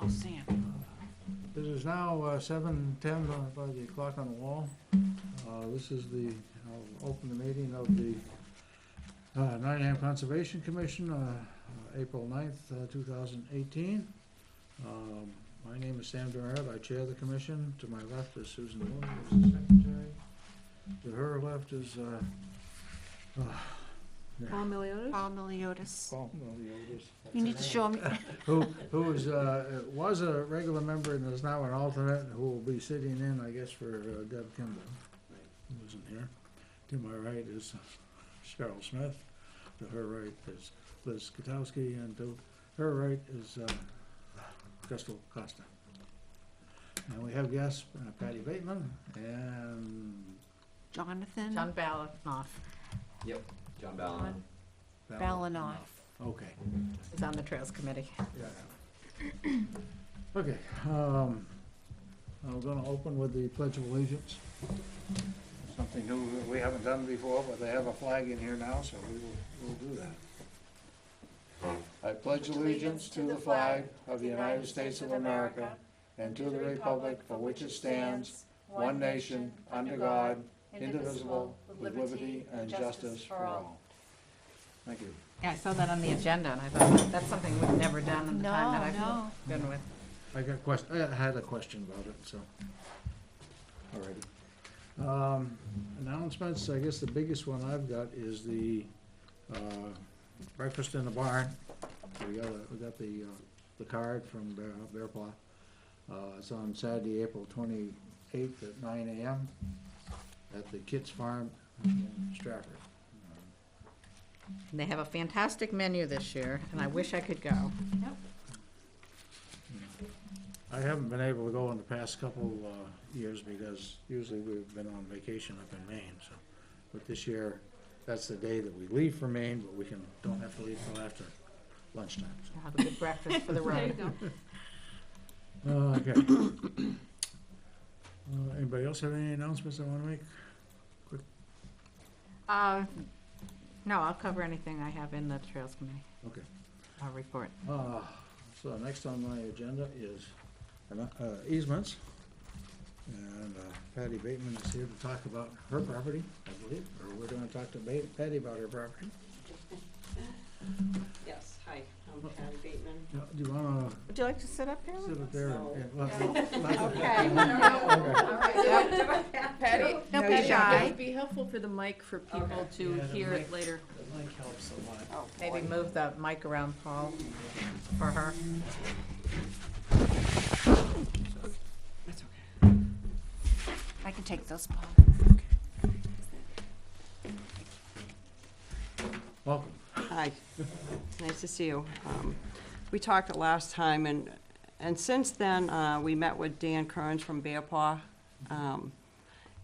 Oh, Sam. It is now 7:10 by the clock on the wall. This is I'll open the meeting of the Nottingham Conservation Commission, April 9th, 2018. My name is Sam Durant. I chair the commission. To my left is Susan Mooney, who's the secretary. To her left is Paul Meliodas? Paul Meliodas. Paul Meliodas. You need to show me. Who was a regular member and is now an alternate, who will be sitting in, I guess, for Deb Kimball, who isn't here. To my right is Cheryl Smith. To her right is Liz Katowski, and to her right is Crystal Costa. And we have guests, Patty Bateman and Jonathan. John Balanoff Yep, John Ballin. Balanoff. Okay. is on the Trails Committee. Yeah. Okay, I'm gonna open with the Pledge of Allegiance. Something new we haven't done before, but they have a flag in here now, so we'll do that. I pledge allegiance to the flag of the United States of America and to the republic for which it stands, one nation, under God, indivisible, with liberty and justice for all. Thank you. Yeah, I saw that on the agenda, and I thought, that's something we've never done in the time that No, I've been with. I had a question about it, so, alrighty. Announcements, I guess the biggest one I've got is the breakfast in the barn. We got the card from Bear Paw. It's on Saturday, April 28th at 9 a.m. at the Kitts Farm in Stratford. And they have a fantastic menu this year, and I wish I could go. Yep. I haven't been able to go in the past couple years because usually we've been on vacation up in Maine, so. But this year, that's the day that we leave for Maine, but we don't have to leave till after lunchtime, so. Have a good breakfast for the road. Okay. Anybody else have any announcements they want to make? No, I'll cover anything I have in the Trails Committee. Okay. I'll report. So next on my agenda is easements. And Patty Bateman is here to talk about her property, I believe, or we're going to talk to Patty about her property. Yes, hi, I'm Patty Bateman. Now, do you want Would you like to sit up here? to sit up there? and- Patty, don't No, be you shy. don't. It'd be helpful for the mic for people to Yeah, the hear mic. it later. The mic helps a lot. Oh, Maybe move the mic around, Paul, for her. That's okay. I can take those, Paul. Welcome. Hi, nice to see you. We talked last time, and since then, we met with Dan Kearns from Bear Paw.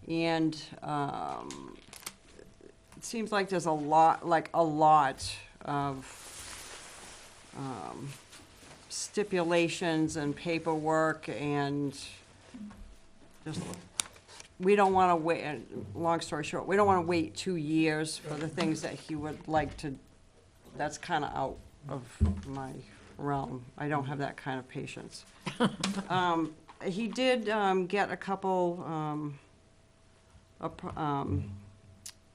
And it seems like there's a lot of stipulations and paperwork, and just, we don't want to wait, long story short, we don't want to wait 2 years for the things that he would like to, that's kind of out of my realm. I don't have that kind of patience. He did get a couple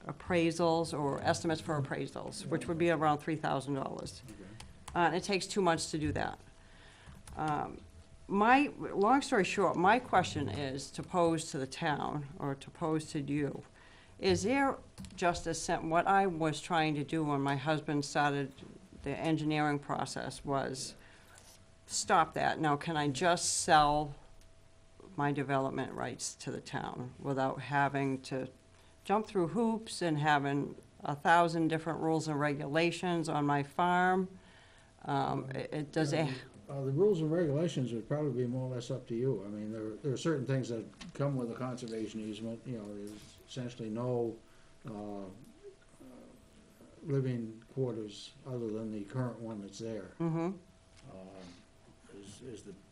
appraisals or estimates for appraisals, which would be around $3,000. It takes 2 months to do that. Long story short, my question is to pose to the town, or to pose to you, is there just what I was trying to do when my husband started the engineering process was stop that. Now, can I just sell my development rights to the town without having to jump through hoops and having 1,000 different rules and regulations on my farm? The rules and regulations would probably be more or less up to you. I mean, there are certain things that come with a conservation easement. You know, there's essentially no living quarters other than the current one that's there. Mm-hmm.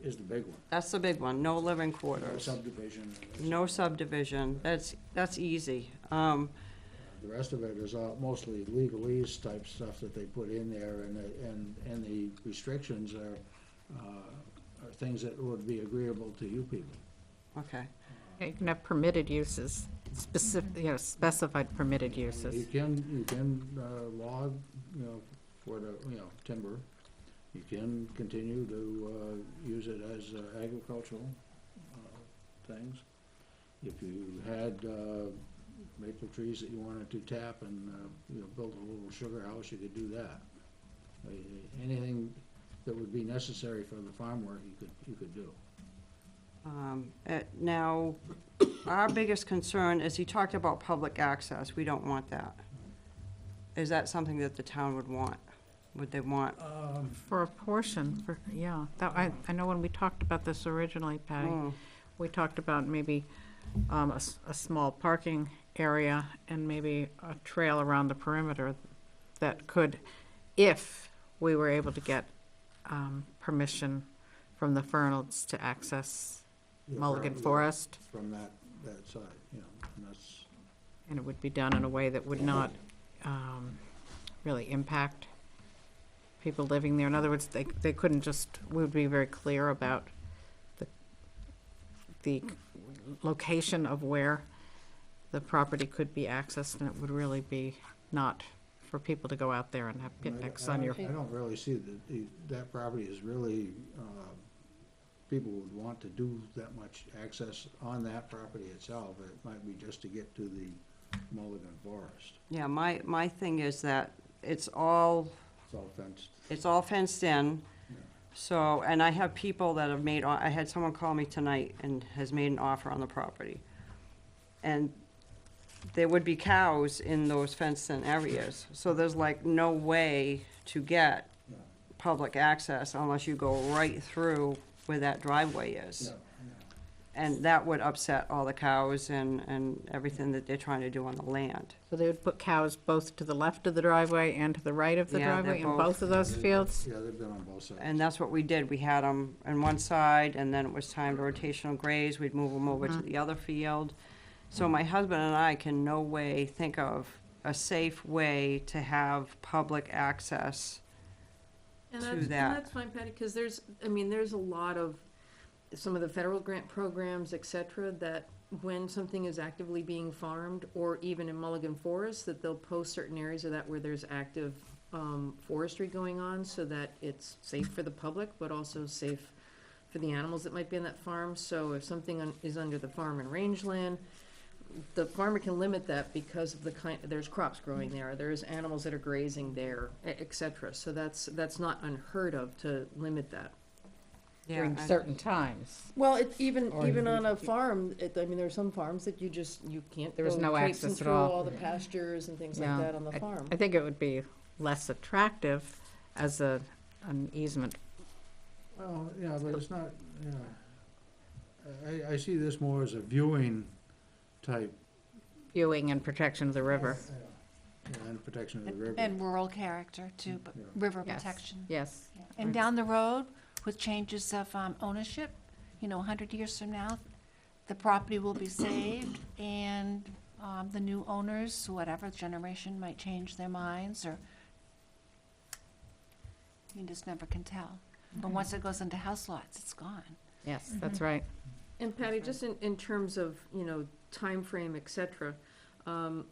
Is the big one. That's the big one, no living No quarters. subdivision. No subdivision, that's easy. The rest of it is mostly legalese type stuff that they put in there, and the restrictions are are things that would be agreeable to you people. Okay. You can have permitted uses, specified permitted You uses. can log, for the, timber. You can continue to use it as agricultural things. If you had maple trees that you wanted to tap and, build a little sugar house, you could do that. Anything that would be necessary for the farm work, you could do. Now, our biggest concern is he talked about public access. We don't want that. Is that something that the town would want? Would they want? For a portion, I know when we talked about this originally, Patty, we talked about maybe a small parking area and maybe a trail around the perimeter that could, if we were able to get permission from the Fernalds to access Mulligan Forest. From that side, and that's. And it would be done in a way that would not really impact people living there. In other words, they couldn't just, we would be very clear about the location of where the property could be accessed, and it would really be not for people to go out there and have picnics on your. I don't really see that property is really, people would want to do that much access on that property itself. It might be just to get to the Mulligan Forest. Yeah, my thing is that it's all It's all fenced. in. Yeah. So, and I have people that have made, I had someone call me tonight and has made an offer on the property. And there would be cows in those fenced-in areas, so there's like no way to get Yeah. public access unless you go right through where that driveway is. Yeah, And that would upset all the cows and everything that they're trying to do on the land. So they would put cows both to the left of the driveway and to the right of the Yeah, they're driveway in both- both of those fields? Yeah, they've been on both sides. And that's what we did. We had them on one side, and then it was time to rotational graze. We'd move them over to the other field. So my husband and I can no way think of a safe way to have public access And to that's, that. and that's fine, Patty, because there's a lot of, some of the federal grant programs, et cetera, that when something is actively being farmed, or even in Mulligan Forest, that they'll post certain areas of that where there's active forestry going on, so that it's safe for the public, but also safe for the animals that might be on that farm. So if something is under the farm and rangeland, the farmer can limit that because of the there's crops growing there, there's animals that are grazing there, et cetera. So that's not unheard of to limit that. During I- certain times. Well, even Or on a farm, there are some farms that you can't There is go no traipsing access at through all. the pastures and things Yeah. like that on the farm. I think it would be less attractive as an easement. Well, yeah, but it's not, I see this more as a viewing type. Viewing and protection of the river. And protection of the river. And rural character too, but Yeah. river Yes. protection. Yes. And down the road, with changes of ownership, 100 years from now, the property will be saved, and the new owners, whatever generation, might change their minds, or you just never can tell. But once it goes into house lots, it's gone. Yes, that's right. And Patty, just in terms of, time frame, et cetera, none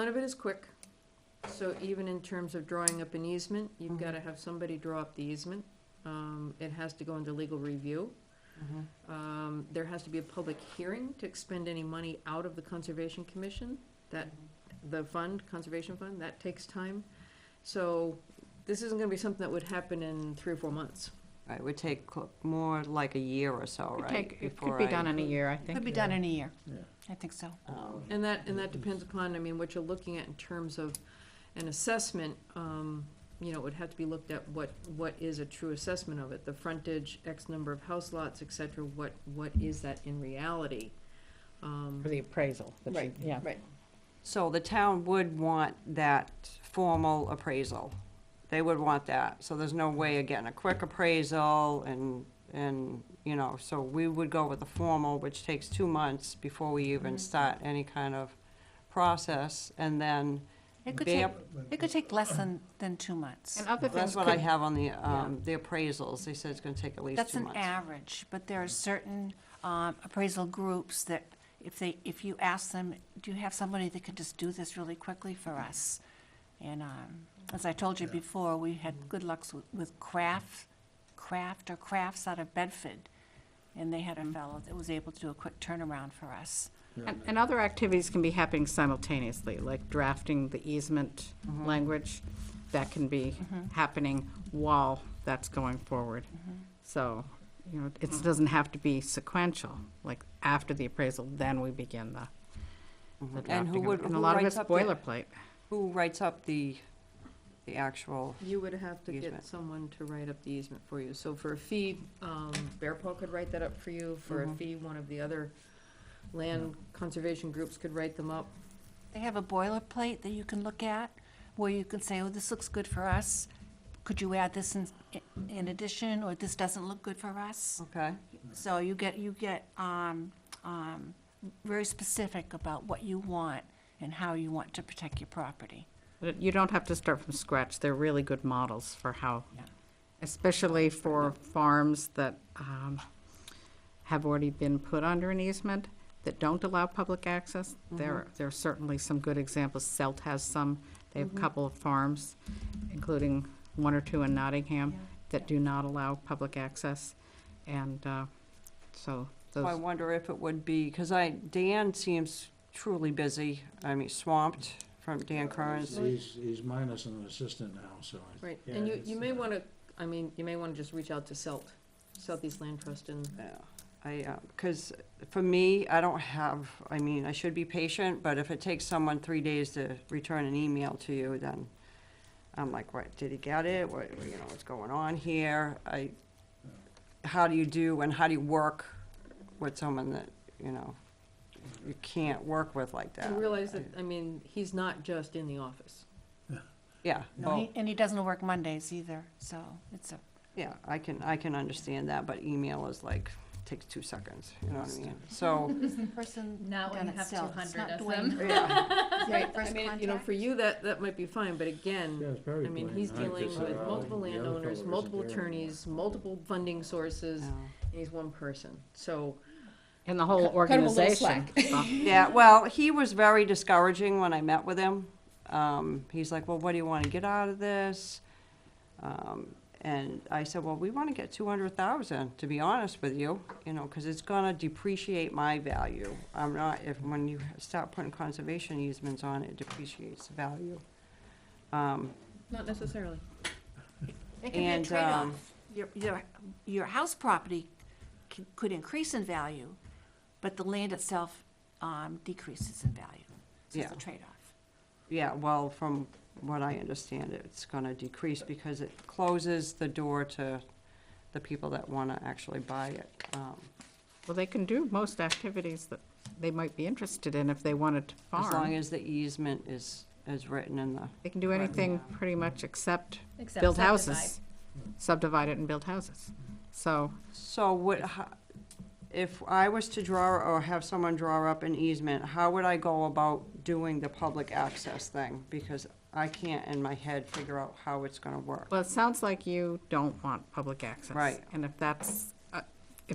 of it is quick. So even in terms of drawing up an easement, you've got to have somebody draw up the easement. It has to go under legal review. There has to be a public hearing to expend any money out of the Conservation Commission, the Conservation Fund, that takes time. So this isn't gonna be something that would happen in 3 or 4 months. It would take more like a year or so, right? It could before be I- done in a year, I think. Could be done in a year. Yeah. I think so. And that depends upon, what you're looking at in terms of an assessment, it would have to be looked at what is a true assessment of it, the frontage, X number of house lots, et cetera, what is that in reality? For the appraisal. that you- Yeah. Right. So the town would want that formal appraisal. They would want that. So there's no way of getting a quick appraisal and, so we would go with the formal, which takes 2 months before we even start any kind of process. And then It could Their- take, it could take less than 2 months. And other That's things what I could, have on the appraisals. They said it's gonna take at least That's 2 an months. average, but there are certain appraisal groups that if you ask them, do you have somebody that could just do this really quickly for us? And as I told you before, we had good luck with Crafts out of Bedford. And they had a fellow that was able to do a quick turnaround for us. and other activities can be happening simultaneously, like drafting the easement language. That can be happening while that's going forward. So, you know, it doesn't have to be sequential, like after the appraisal, then we begin the And who drafting. would, And a who lot of writes it's up the, boilerplate. who writes up the actual, You would have to get Easement. someone to write up the easement for you. So for a fee, Bear Paw could write that up for you. For a fee, one of the other land conservation groups could write them up. They have a boilerplate that you can look at, where you can say, oh, this looks good for us. Could you add this in addition, or this doesn't look good for us? okay? So you get very specific about what you want and how you want to protect your property. But you don't have to start from scratch. They're really good models for how, Yeah. especially for farms that have already been put under an easement that don't allow public access. There are certainly some good examples. Selt has some. They have a couple of farms, including 1 or 2 in Nottingham, that do not allow public access. And so So I those, wonder if it would be, because Dan seems truly busy, I mean swamped from Dan Kearns. He's minus an assistant now, so. Right, yeah, and you it's- may wanna, you may wanna just reach out to Southeast Land Trust and, Because for me, I don't have, I should be patient, but if it takes someone 3 days to return an email to you, then I'm like, what, did he get it? What, what's going on here? How do you work with someone that, you can't work with like that? and realize that, he's not just in the office. Yeah, No, well, and he doesn't work Mondays either, so it's a, yeah, I can understand that, but email is like, takes 2 seconds, you know what I mean? So, who's the person Not when down you at have Selt? It's 200 not of Dwayne. them. yeah, Right, first For contact? you, that might be fine, but again, Yeah, it's very plain. he's I dealing just, with multiple the other landowners, fellow isn't multiple there attorneys, multiple funding sources, yeah. and he's one person, so. and the whole Cut 'em a little organization. Yeah, well, he was very discouraging when I met with him. He's like, well, what do you want to get out of this? And I said, well, we want to get 200,000, to be honest with you, because it's gonna depreciate my value. When you start putting conservation easements on, it depreciates the value. Not necessarily. It can be a And, trade-off. Your house property could increase in value, but the land itself decreases in value. So it's a Yeah. trade-off. Yeah, well, from what I understand, it's gonna decrease because it closes the door to the people that wanna actually buy it. Well, they can do most activities that they might be interested in if they wanted to As long farm. as the easement is written in the, They can do anything pretty much except Except build subdivide. houses. Subdivide it and build houses. So, if I was to draw or have someone draw up an easement, how would I go about doing the public access thing? Because I can't in my head figure out how it's gonna work. well, it sounds like you don't want public access. Right. And if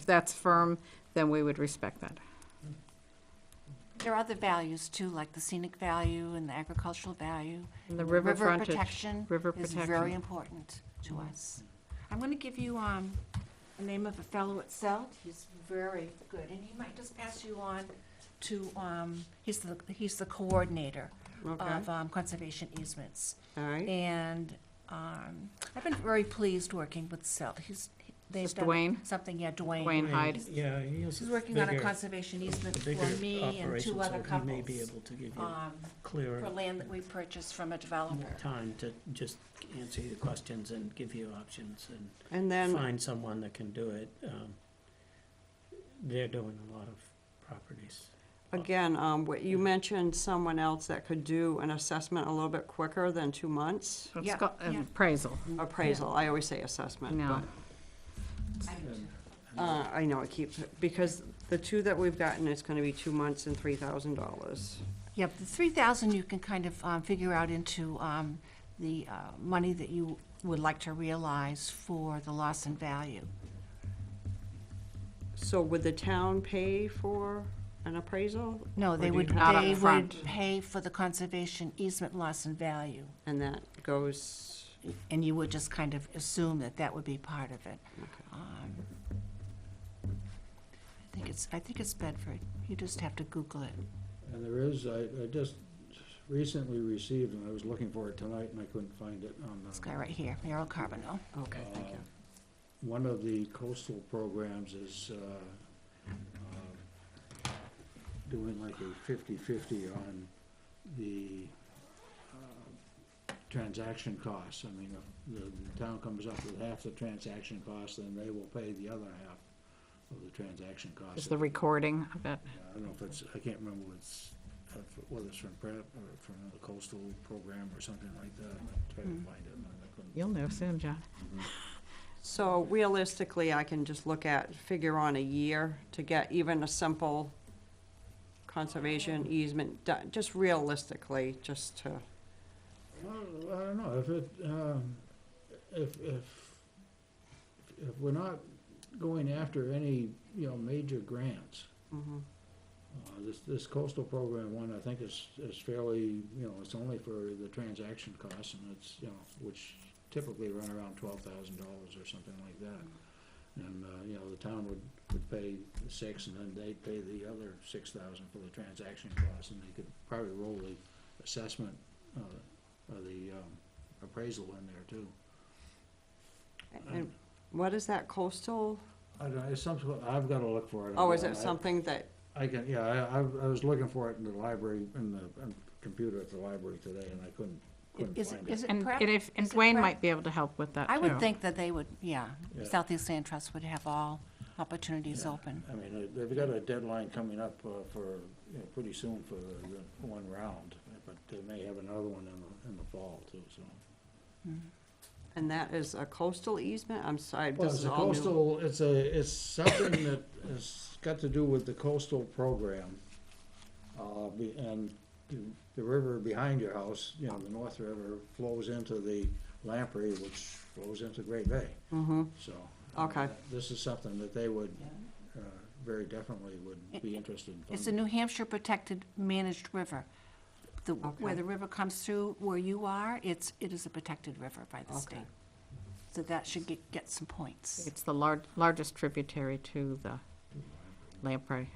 that's firm, then we would respect that. There are other values too, like the scenic value and the agricultural value. And the river frontage. protection river is protection. very important to us. I'm gonna give you the name of a fellow at Selt. He's very good, and he might just pass you on to, he's the coordinator Okay, of conservation easements. all right. And I've been very pleased working with Selt. They've This done Dwayne? something, yeah, Dwayne. Dwayne Hyde. Yeah, he has He's working on a bigger- conservation easement for bigger me and operation, 2 other so he may be couples, able to give you for clearer, land that we purchased from a more developer. time to just answer your questions and give you options and And then, find someone that can do it. They're doing a lot of properties. again, you mentioned someone else that could do an assessment a little bit quicker than 2 months. It's Yeah, called yeah. appraisal. Appraisal, I always say assessment, No. but, I know, I keep, because The two that we've gotten, it's gonna be 2 months and $3,000. Yep, the 3,000 you can kind of figure out into the money that you would like to realize for the loss in value. So would the town pay for an appraisal? No, Or they do would, you Not they would upfront. pay for the conservation easement loss in value. And that goes, And you would just kind of assume that that would be part of it. I think it's Bedford. You just have to Google it. And there is, I just recently received, and I was looking for it tonight and I couldn't find it on This the. guy right here, Merrill Carbonell. okay, thank you. One of the coastal programs is doing like a 50/50 on the transaction costs. I mean, if the town comes up with half the transaction costs, then they will pay the other half of the transaction costs. Is the recording of it? I don't know if it's, I can't remember whether it's from PrEP or from the coastal program or something like that. I tried to find it, and I couldn't. You'll know soon, John. So realistically, I can just look at, figure on a year to get even a simple conservation easement done, just realistically, just to, Well, I don't know, if it, if we're not going after any, major grants, mhm. this coastal program one, I think is fairly, it's only for the transaction costs, and it's, which typically run around $12,000 or something like that. And, the town would pay the 6, and then they'd pay the other 6,000 for the transaction costs, and they could probably roll the assessment, or the appraisal in there too. And what is that coastal? I don't know, it's something, I've gotta look for it. Oh, is it something that, I can, yeah, I was looking for it in the library, in the computer at the library today, and I couldn't Is find it, is it. it And PrEP? if, and Is it Dwayne PrEP? might be able to help with that, too. I would think that they would, Yeah. Southeast Land Trust would have all opportunities Yeah. open. I mean, they've got a deadline coming up for, pretty soon for the one round, but they may have another one in the fall too, so. and that is a coastal easement? I'm sorry, Well, this it's is a all new. coastal, it's something that has got to do with the coastal program. And the river behind your house, the North River flows into the Lamprey, which flows into Great Bay, Mm-hmm, so. Okay. This is something that they would, very definitely would be interested in funding. It's a New Hampshire protected managed river. Where Okay. the river comes through where you are, it is a protected river by the Okay. state. So that should get some points. It's the largest tributary to the Lamprey.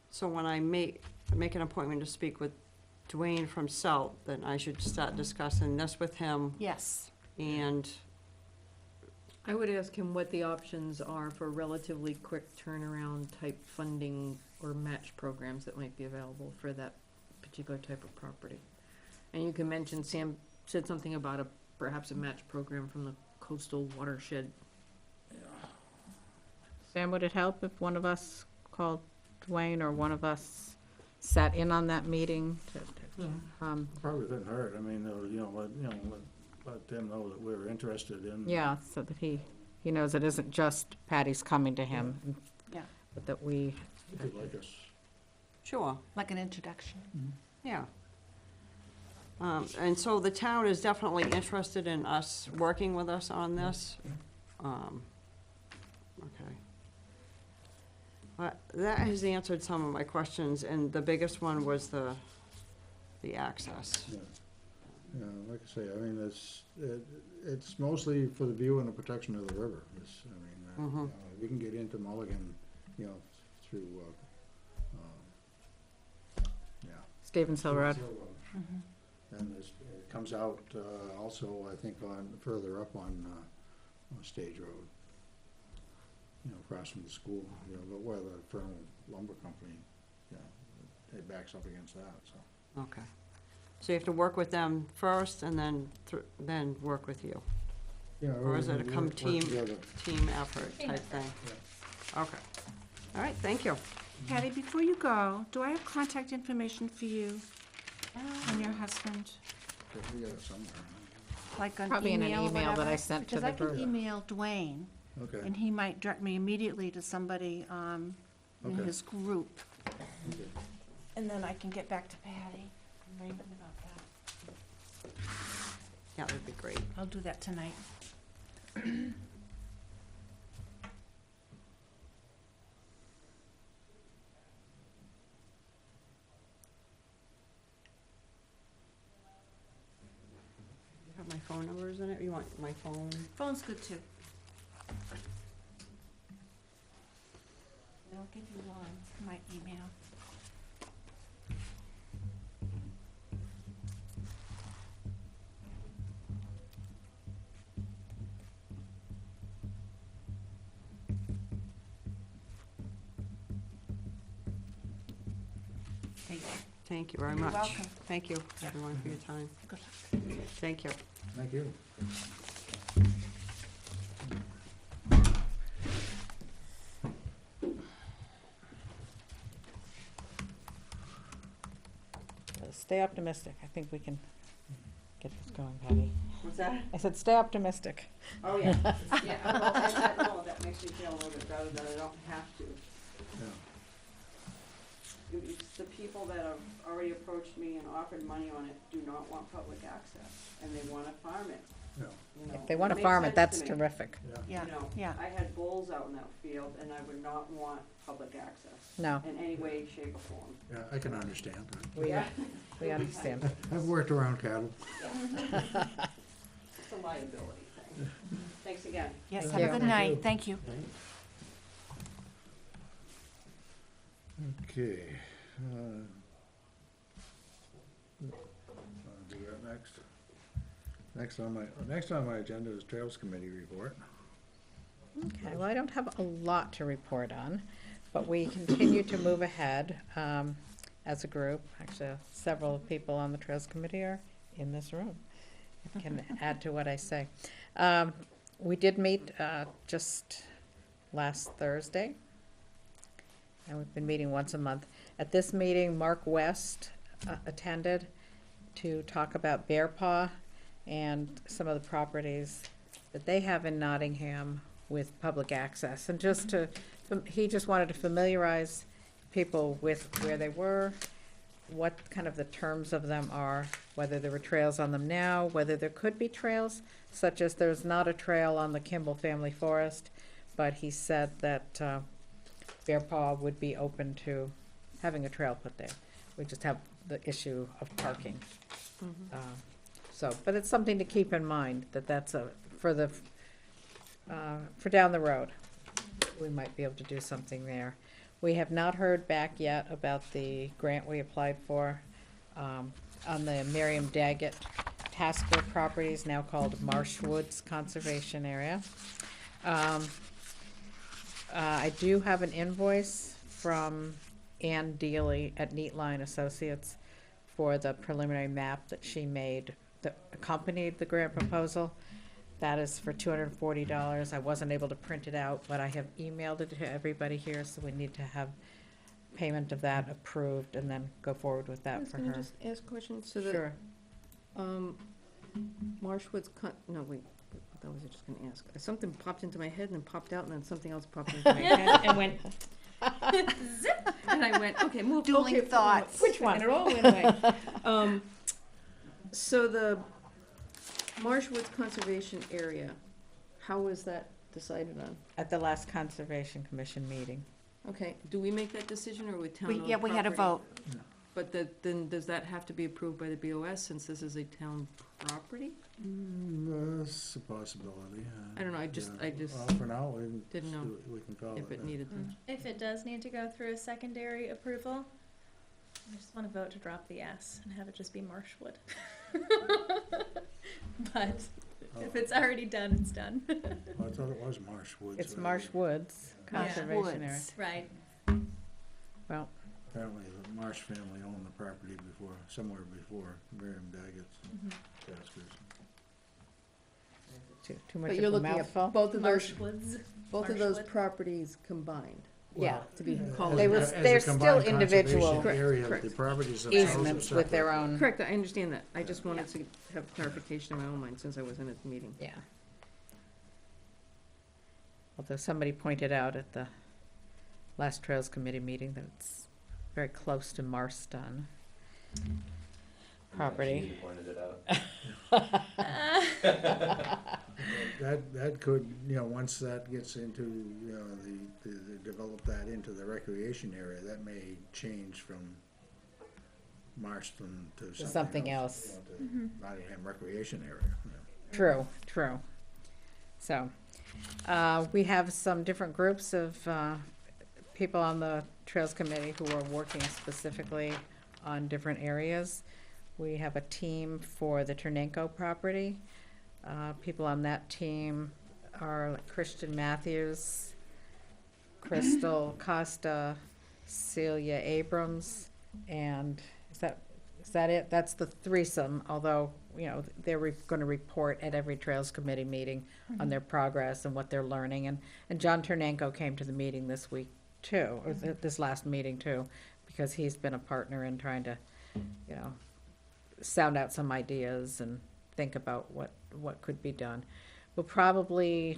so when I make an appointment to speak with Dwayne from SELT, then I should start discussing this with him, Yes. and, I would ask him what the options are for relatively quick turnaround type funding or match programs that might be available for that particular type of property. And you can mention, Sam said something about perhaps a match program from the coastal watershed. Sam, would it help if one of us called Dwayne or one of us sat in on that meeting? Probably couldn't hurt, I mean, let them know that we're interested in. Yeah, so that he knows it isn't just Patty's coming to him. Yeah. But that we, If you'd like us. sure, Like an introduction. yeah. And so the town is definitely interested in us, working with us on this. Okay. That has answered some of my questions, and the biggest one was the access. Yeah, yeah, like I say, I mean, it's mostly for the view and the protection of the river. We can get into Mulligan, through, Stevens Hill Road. And it comes out, also, I think, further up on Stage Road. Across from the school, but where the Fernal Lumber Company, it backs up against that, so. Okay. So you have to work with them first and then work with you? Yeah, Or is it a work team together. effort type thing? Okay. All right, thank you. Patty, before you go, do I have contact information for you and your husband? We got it somewhere. Like an Probably in an email or email that whatever? I sent to the Because I group. can email Dwayne, Okay. and he might direct me immediately to somebody and Okay. his group. Okay. And then I can get back to Patty and Raymond about that. Yeah, that'd be great. I'll do that tonight. You have my phone numbers in it? You want my phone? Phone's good too. I'll give you one, my email. There you go. Thank you very You're much. welcome. Thank you, everyone, for your time. Good luck. Thank you. Thank you. Stay optimistic. I think we can get this going, Patty. What's that? I said, stay optimistic. Oh, yeah. Yeah, well, and that, no, that makes me feel a little bit better that I don't have to. Yeah. It's the people that have already approached me and offered money on it do not want public access, and they wanna farm it, Yeah, you know. If they want to makes farm it, sense that's to me. terrific. yeah. Yeah, You know, yeah. I had bulls out in that field, and I would not want public access No, in any way, shape, or form. Yeah, I can understand that. we understand. I've worked around cattle. It's a liability thing. Thanks again. Yes, Thank have a you. good night. Thank you. Okay. Wanna do that next? Next on my agenda is Trails Committee report. Okay, well, I don't have a lot to report on, but we continue to move ahead as a group. Actually, several people on the Trails Committee are in this room. I can add to what I say. We did meet just last Thursday, and we've been meeting once a month. At this meeting, Mark West attended to talk about Bear Paw and some of the properties that they have in Nottingham with public access. And he just wanted to familiarize people with where they were, what kind of the terms of them are, whether there were trails on them now, whether there could be trails, such as there's not a trail on the Kimball Family Forest, but he said that Bear Paw would be open to having a trail put there. We just have the issue of parking. But it's something to keep in mind, that's for down the road. We might be able to do something there. We have not heard back yet about the grant we applied for on the Miriam Daggett Tasker properties, now called Marsh Woods Conservation Area. I do have an invoice from Ann Deely at Neatline Associates for the preliminary map that she made that accompanied the grant proposal. That is for $240. I wasn't able to print it out, but I have emailed it to everybody here, so we need to have payment of that approved and then go forward with I that was for gonna her. just ask a question, so that, Sure. Marshwood's no, wait, what was I just gonna ask? Something popped into my head and then popped out, and then something else popped into my head and went zip, and I went, okay, move. Dueling okay, thoughts. Which one? And it all went away. So the Marshwoods Conservation Area, how was that decided on? At the last Conservation Commission meeting. Okay, do we make that decision, or would town own Yeah, we had a property? vote. But then does that have to be approved by the BOS since this is a town property? That's a possibility. I don't know, I just Well, for now, we can didn't know we can call it if it that. needed to. If it does need to go through a secondary approval, I just want to vote to drop the S and have it just be Marshwood. But if it's already done, it's done. Well, I thought it was Marsh Woods. It's right? Marsh Woods Conservation Area. Woods. Right. Well, Apparently, the Marsh family owned the property somewhere before Miriam Daggett's Taskers. too much But of you're a looking at mouthful. both of those, Marshwoods. both of those Marshwood. properties combined Yeah. to be As called. They a- were- as a they're still combined individual. conservation Correct, area, correct. the properties themselves are Easements with their separate. own. Correct, I understand that. I just wanted to have clarification in my own mind since I wasn't at the meeting. Yeah. Although somebody pointed out at the last Trails Committee meeting, that it's very close to Marston property. She pointed it out. That could, once that gets into, the develop that into the recreation area, that may change from Marston to something else. To Nottingham Recreation Area. True, true. So, we have some different groups of people on the Trails Committee who are working specifically on different areas. We have a team for the Ternenko property. People on that team are like Christian Matthews, Crystal Costa, Celia Abrams, and is that it? That's the threesome, although, they're gonna report at every Trails Committee meeting on their progress and what they're learning. And John Ternenko came to the meeting this week too, or this last meeting too, because he's been a partner in trying to, sound out some ideas and think about what could be done. We'll probably,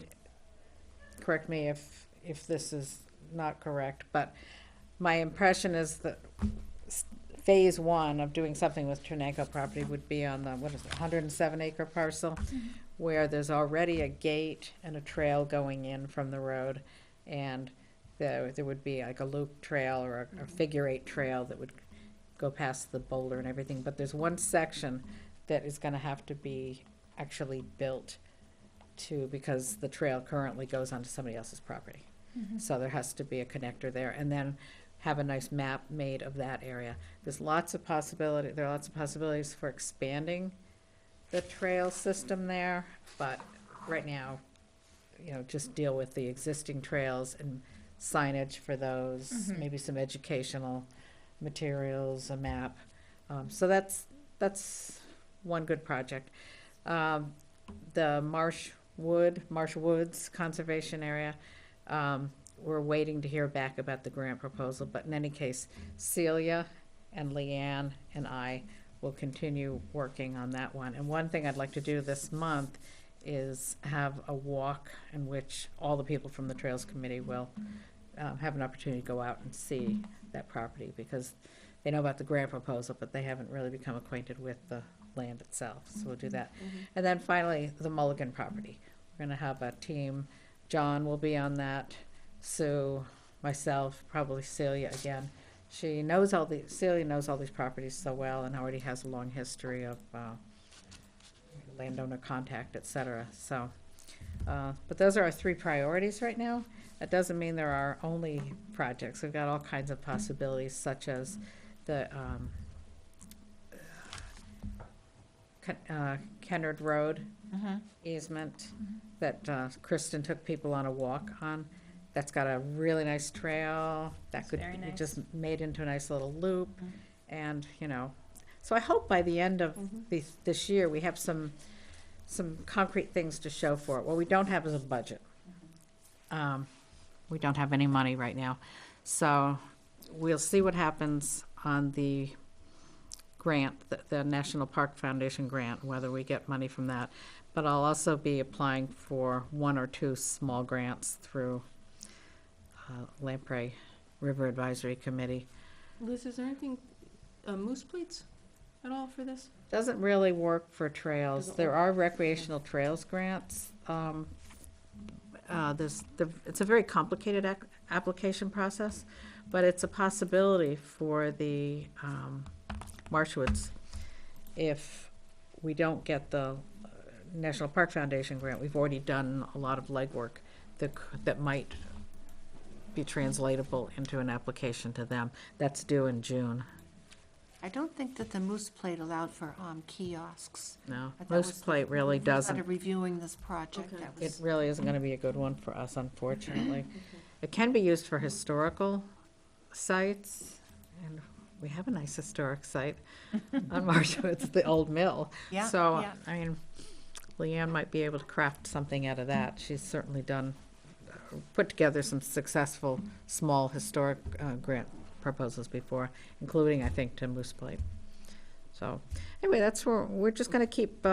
correct me if this is not correct, but my impression is that phase one of doing something with Ternenko property would be on the, 107 acre parcel, where there's already a gate and a trail going in from the road, and there would be like a loop trail or a figure eight trail that would go past the boulder and everything, but there's one section that is gonna have to be actually built because the trail currently goes onto somebody else's property. So there has to be a connector there, and then have a nice map made of that area. There are lots of possibilities for expanding the trail system there, but right now, just deal with the existing trails and signage for those, maybe some educational materials, a map. So that's one good project. The Marsh Woods Conservation Area, we're waiting to hear back about the grant proposal, but in any case, Celia and Leanne and I will continue working on that one. And one thing I'd like to do this month is have a walk in which all the people from the Trails Committee will have an opportunity to go out and see that property, because they know about the grant proposal, but they haven't really become acquainted with the land itself. So we'll do that. And then finally, the Mulligan property. We're gonna have a team. John will be on that. Sue, myself, probably Celia again. Celia knows all these properties so well and already has a long history of landowner contact, et cetera. So, but those are our three priorities right now. That doesn't mean there are only projects. We've got all kinds of possibilities, such as the Kennard Road easement that Kristen took people on a walk on. That's got a really nice trail that could very be nice. just made into a nice little loop. And, so I hope by the end of this year, we have some concrete things to show for it. What we don't have is a budget. We don't have any money right now. So we'll see what happens on the grant, the National Park Foundation grant, whether we get money from that. But I'll also be applying for one or two small grants through Lamprey River Advisory Committee. Liz, is there anything, moose plates at all for this? Doesn't really work for trails. Doesn't There work. are recreational trails grants. It's a very complicated application process, but it's a possibility for the Marshwoods. If we don't get the National Park Foundation grant, we've already done a lot of legwork that might be translatable into an application to them. That's due in June. I don't think that the Moose Plate allowed for kiosks. No, But that Moose was the- Plate really when we doesn't. started reviewing this project, Okay. that It was, really isn't gonna be a good one for us, unfortunately. It can be used for historical sites, and we have a nice historic site on Marshwood, the old mill. yeah, So, yeah. I mean, Leanne might be able to craft something out of that. She's certainly put together some successful, small historic grant proposals before, including, I think, to Moose Plate. So, anyway, that's where, we're just gonna keep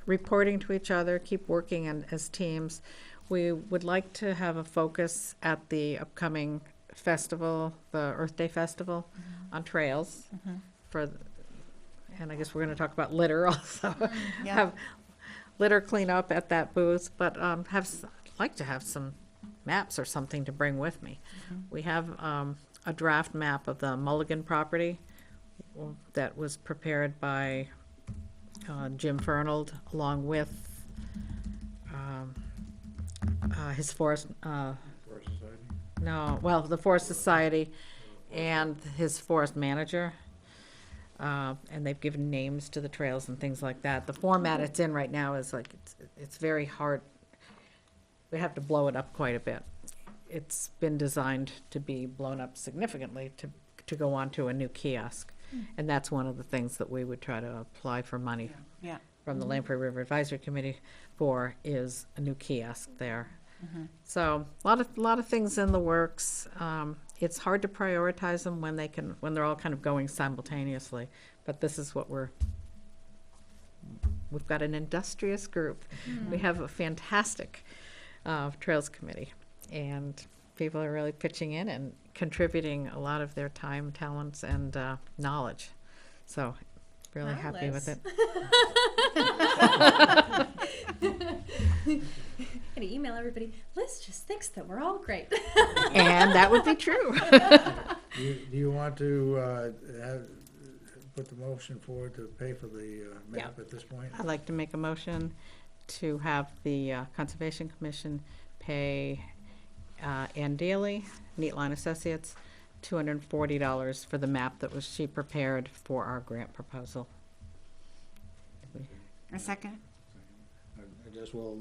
reporting to each other, keep working as teams. We would like to have a focus at the upcoming festival, the Earth Day Festival on trails for, and I guess we're gonna talk about litter also. Yeah. Have litter cleanup at that booth, but, like to have some maps or something to bring with me. We have, a draft map of the Mulligan property that was prepared by, Jim Fernald, along with, his forest, Forest Society. no, well, the Forest Society and his forest manager. And they've given names to the trails and things like that. The format it's in right now is like, it's very hard. We have to blow it up quite a bit. It's been designed to be blown up significantly to go on to a new kiosk. And that's one of the things that we would try to apply for money Yeah. from the Lamprey River Advisory Committee for, is a new kiosk there. So a lot of things in the works. It's hard to prioritize them when they're all kind of going simultaneously. But this is what we've got an industrious group. We have a fantastic Trails Committee, and people are really pitching in and contributing a lot of their time, talents, and knowledge. So really happy with it. I'm gonna email everybody. Liz just thinks that we're all great. And that would be true. Do you want to put the motion forward to pay for the map at this point? I'd like to make a motion to have the Conservation Commission pay Ann Daly, Neatline Associates, $240 for the map that she prepared for our grant proposal. A second? I guess we'll,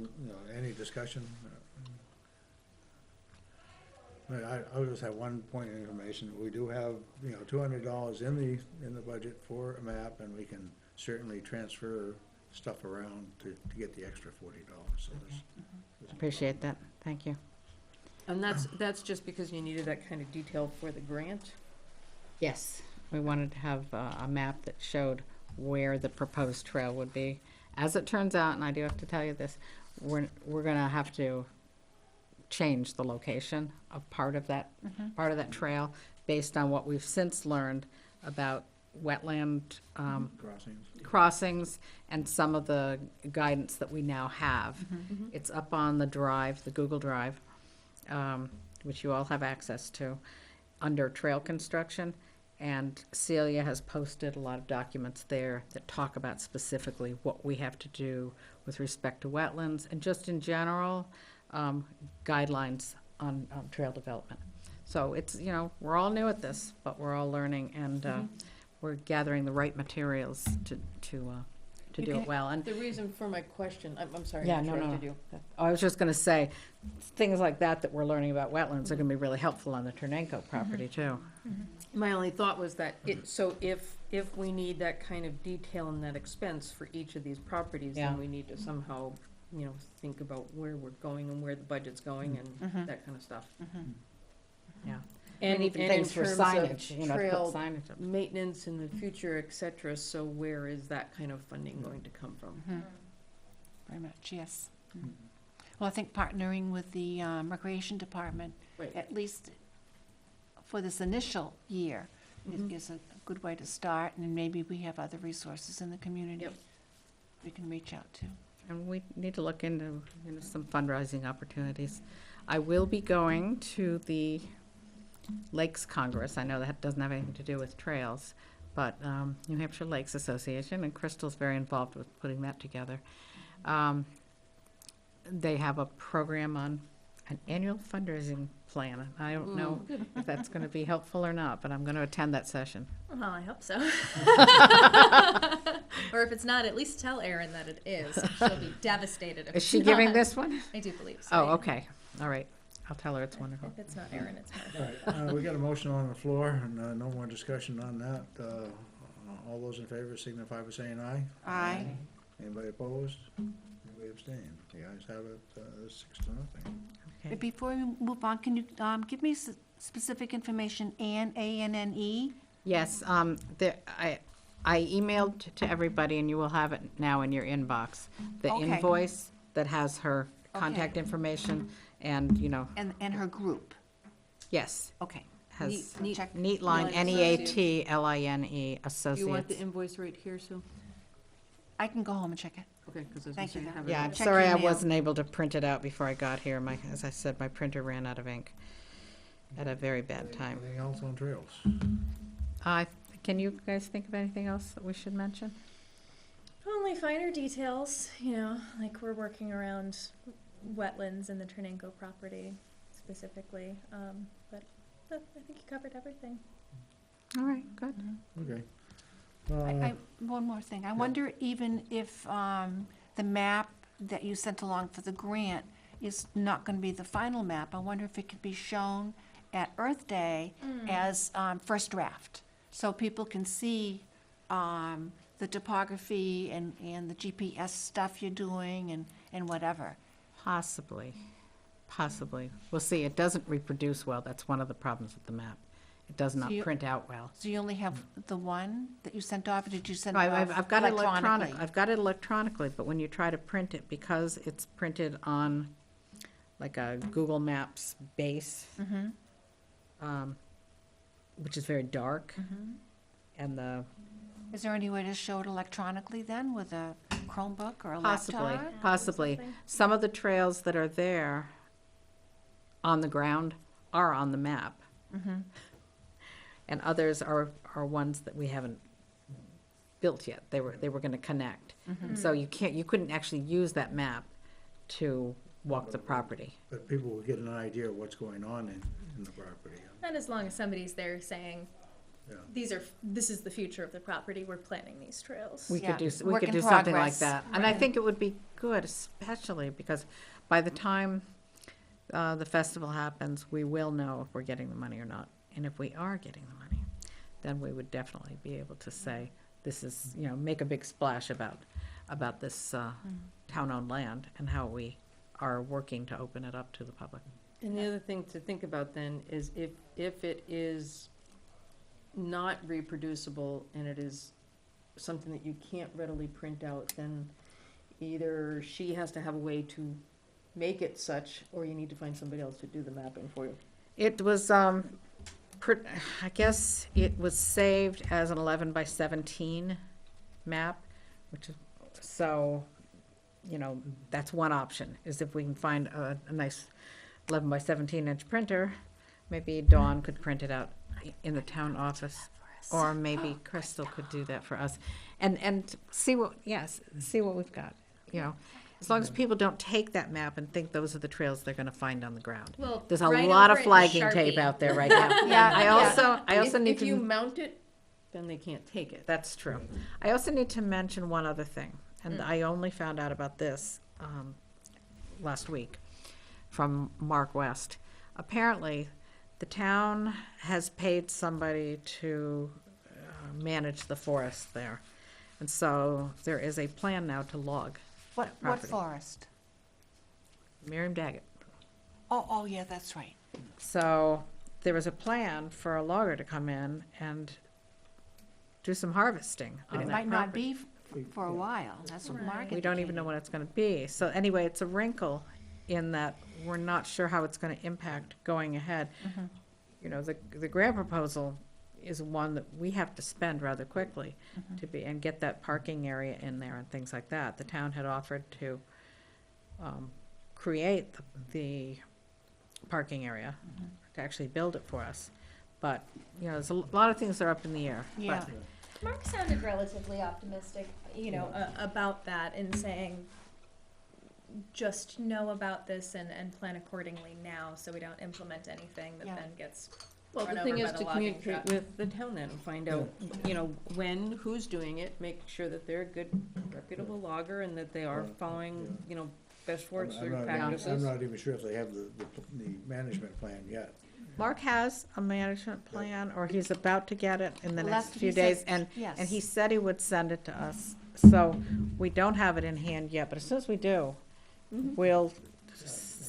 any discussion? I'll just have one point of information. We do have, $200 in the budget for a map, and we can certainly transfer stuff around to get the extra $40. So Appreciate that. Thank you. And that's just because you needed that kind of detail for the grant? Yes, we wanted to have a map that showed where the proposed trail would be. As it turns out, and I do have to tell you this, we're gonna have to change the location of part of that trail based on what we've since learned about wetland crossings and some of the guidance that we now have. It's up on the drive, the Google Drive, which you all have access to, under trail construction. And Celia has posted a lot of documents there that talk about specifically what we have to do with respect to wetlands and just in general, guidelines on trail development. So it's, we're all new at this, but we're all learning, and we're gathering the right materials to do it well. And The reason for my question, I'm sorry, I yeah, no. interrupted you. I was just going to say, things like that we're learning about wetlands are going to be really helpful on the Ternenko property too. My only thought was that if we need that kind of detail and that expense for each of these properties, Yeah. then we need to somehow, think about where we're going and where the budget's going and that kind of stuff. Yeah. And even in things for terms of signage, to put trail signage up. maintenance in the future, et cetera, so where is that kind of funding going to come from? Very much, yes. Well, I think partnering with the Recreation Department, Right. at least for this initial year, is a good way to start, and maybe we have other resources in the community Yep. we can reach out to. And we need to look into some fundraising opportunities. I will be going to the Lakes Congress. I know that doesn't have anything to do with trails, but New Hampshire Lakes Association, and Crystal's very involved with putting that together. They have a program on an annual fundraising plan. I don't know if that's going to be helpful or not, but I'm going to attend that session. Well, I hope so. Or if it's not, at least tell Erin that it is. She'll be devastated if Is she it's giving not. this one? I do believe so. Oh, yeah. okay. All right. I'll tell her it's wonderful. If it's not Erin, it's her. All right, we got a motion on the floor, and no more discussion on that. All those in favor signify by saying aye. Aye. Anybody opposed? Anybody abstain? The ayes have it, 6-0. Okay. But before we move on, can you give me specific information, Anne, A-N-N-E? Yes, I emailed to everybody, and you will have it now in your inbox, the Okay. invoice that has her contact information and, And her group. Yes, Okay. has Neat- check- Neatline, Neatline Neatline Do you want the Associates. invoice right here, Sue? I can go home and check it. Okay, because I was gonna Thank say, you, have it. Yeah, I'm Check sorry your I mail. wasn't able to print it out before I got here. As I said, my printer ran out of ink at a very bad time. Anything else on trails? Can you guys think of anything else that we should mention? Only finer details, you know, like we're working around wetlands in the Trinenco property specifically, but I think you covered everything. All right, good. Okay. One more thing. I wonder even if the map that you sent along for the grant is not going to be the final map. I wonder if it could be shown at Earth Day as first draft, so people can see the topography and the GPS stuff you're doing and whatever. Possibly. We'll see. It doesn't reproduce well. That's one of the problems with the map. It does not you- print out well. So you only have the one that you sent off, or did you send No, it off I've got it electronically? I've got it electronically, but when you try to print it, because it's printed on like a Google Maps base, which is very dark, and Is there any way to show it electronically then with a Chromebook or a possibly, laptop? possibly, something. some of the trails that are there on the ground are on the map. And others are ones that we haven't built yet. They were gonna connect. And so you couldn't actually use that map to walk the property. But people will get an idea of what's going on in the property. And as long as somebody's there saying, Yeah. this is the future of the property, we're planning these trails. We Yeah, could do work in something like progress. that. And I think it would be good, especially because by the time the festival happens, we will know if we're getting the money or not. And if we are getting the money, then we would definitely be able to say, this is, make a big splash about this town-owned land and how we are working to open it up to the public. And the other thing to think about then is if it is not reproducible and it is something that you can't readily print out, then either she has to have a way to make it such, or you need to find somebody else to do the mapping for you. It was, I guess it was saved as an 11 by 17 map, which is, so, that's one option, is if we can find a nice 11 by 17 inch printer, maybe Dawn could print it out in the town office, or maybe Crystal could do that for us, and see what we've got, As long as people don't take that map and think those are the trails they're gonna find on the ground. Well, There's a write lot of over it in flagging Sharpie. tape out there right now. Yeah, I also need If you to, mount it, then they can't take it. that's true. I also need to mention one other thing, and I only found out about this, last week from Mark West. Apparently, the town has paid somebody to manage the forest there. And so there is a plan now to log What property. forest? Miriam Daggett. Oh, yeah, that's right. So there was a plan for a logger to come in and do some harvesting But on it that might not property. be for a while. That's what Mark We don't even know when it's gonna be. So anyway, it's a wrinkle in that we're not sure how it's gonna impact going ahead. The grant proposal is one that we have to spend rather quickly and get that parking area in there and things like that. The town had offered to create the parking area, to actually build it for us. But, there's a lot of things that are up in the air. but- Yeah. Mark sounded relatively optimistic, about that and saying, just know about this and plan accordingly now, so we don't implement anything that Yeah. then gets Well, run the over thing by is the to logging communicate truck. with the town then and find out, when, who's doing it, make sure that they're a good reputable logger and that they are following, best forestry I'm practices. not even sure if they have the management plan yet. Mark has a management plan, or he's about to get it in the Well, next that's what few he said. days, and Yes. he said he would send it to us. So we don't have it in hand yet, but as soon as we do, we'll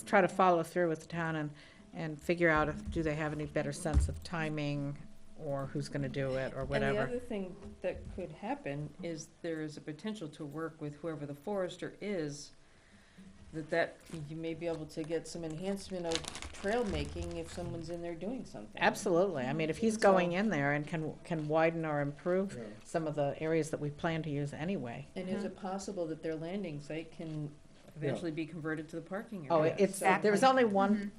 try to follow through with the town and figure out do they have any better sense of timing, or who's gonna do it, or And the whatever. other thing that could happen is there is a potential to work with whoever the forester is, that you may be able to get some enhancement of trail making if someone's in there doing something. Absolutely. I mean, if he's going in there and can widen or improve Yeah. some of the areas that we plan to use anyway. And is it possible that their landing site can eventually be converted to the parking Oh, area? it's, Exactly. there's only one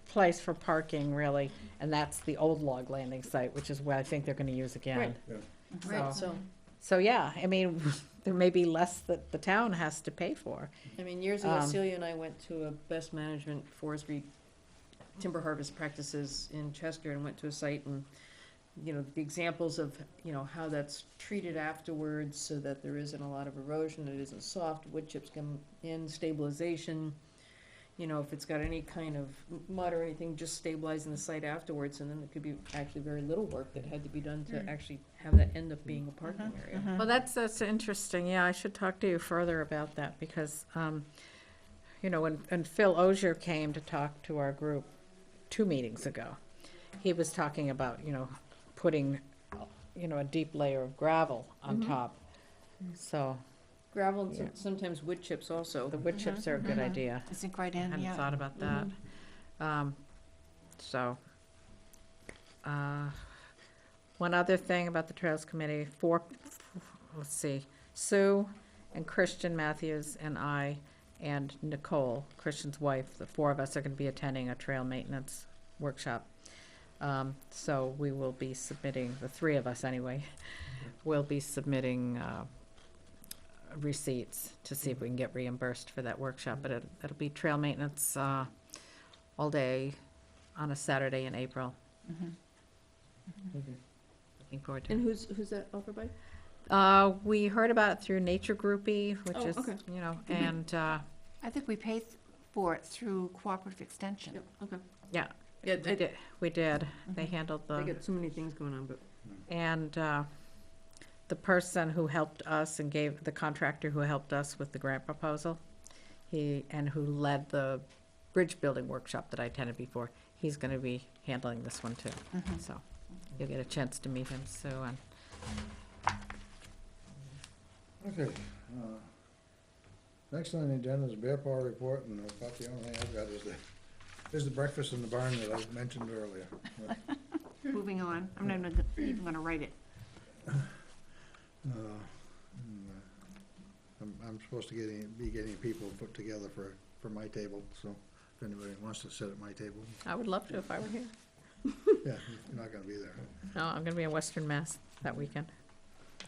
place for parking really, and that's the old log landing site, which is where I think they're gonna use again. Right. Right, So, so, so yeah, I mean, there may be less that the town has to pay for. I mean, years ago, Um, Celia and I went to a best management forestry timber harvest practices in Chester and went to a site and, you know, the examples of, you know, how that's treated afterwards so that there isn't a lot of erosion, it isn't soft, wood chips come in, stabilization. You know, if it's got any kind of mud or anything, just stabilizing the site afterwards, and then there could be actually very little work that had to be done to actually have that end up being a parking area. Well, that's interesting. Yeah, I should talk to you further about that because, you know, when Phil Ozier came to talk to our group 2 meetings ago, he was talking about, you know, putting, you know, a deep layer of gravel on top. So Gravel and Yeah. sometimes wood chips also. the wood chips are a good idea. I sink right I in, hadn't yeah. thought about that. So, one other thing about the Trails Committee, let's see, Sue and Christian Matthews and I and Nicole, Christian's wife, the 4 of us are gonna be attending a trail maintenance workshop. So we will be submitting, the 3 of us anyway, will be submitting, receipts to see if we can get reimbursed for that workshop, but it'll be trail maintenance, all day on a Saturday in April. Looking forward to And it. who's that offered by? We heard about it through Nature Groupie, which Oh, is, okay. you know, and, I think we paid for it through Cooperative Extension. Yep, okay. yeah, Yeah, we did. They handled they the, got so many things going on, but. and, the person who helped us and gave, the contractor who helped us with the grant proposal, and who led the bridge building workshop that I attended before, he's gonna be handling this one too. So you'll get a chance to meet him, Sue, and Okay, next on the agenda is Bear Paw report, and about the only thing I've got is the breakfast in the barn that I mentioned earlier. Moving on, I'm not even gonna write it. I'm supposed to be getting people put together for my table, so if anybody wants to sit at my table, I would love to if I were here. yeah, you're not gonna be there. No, I'm gonna be in Western Mass that weekend.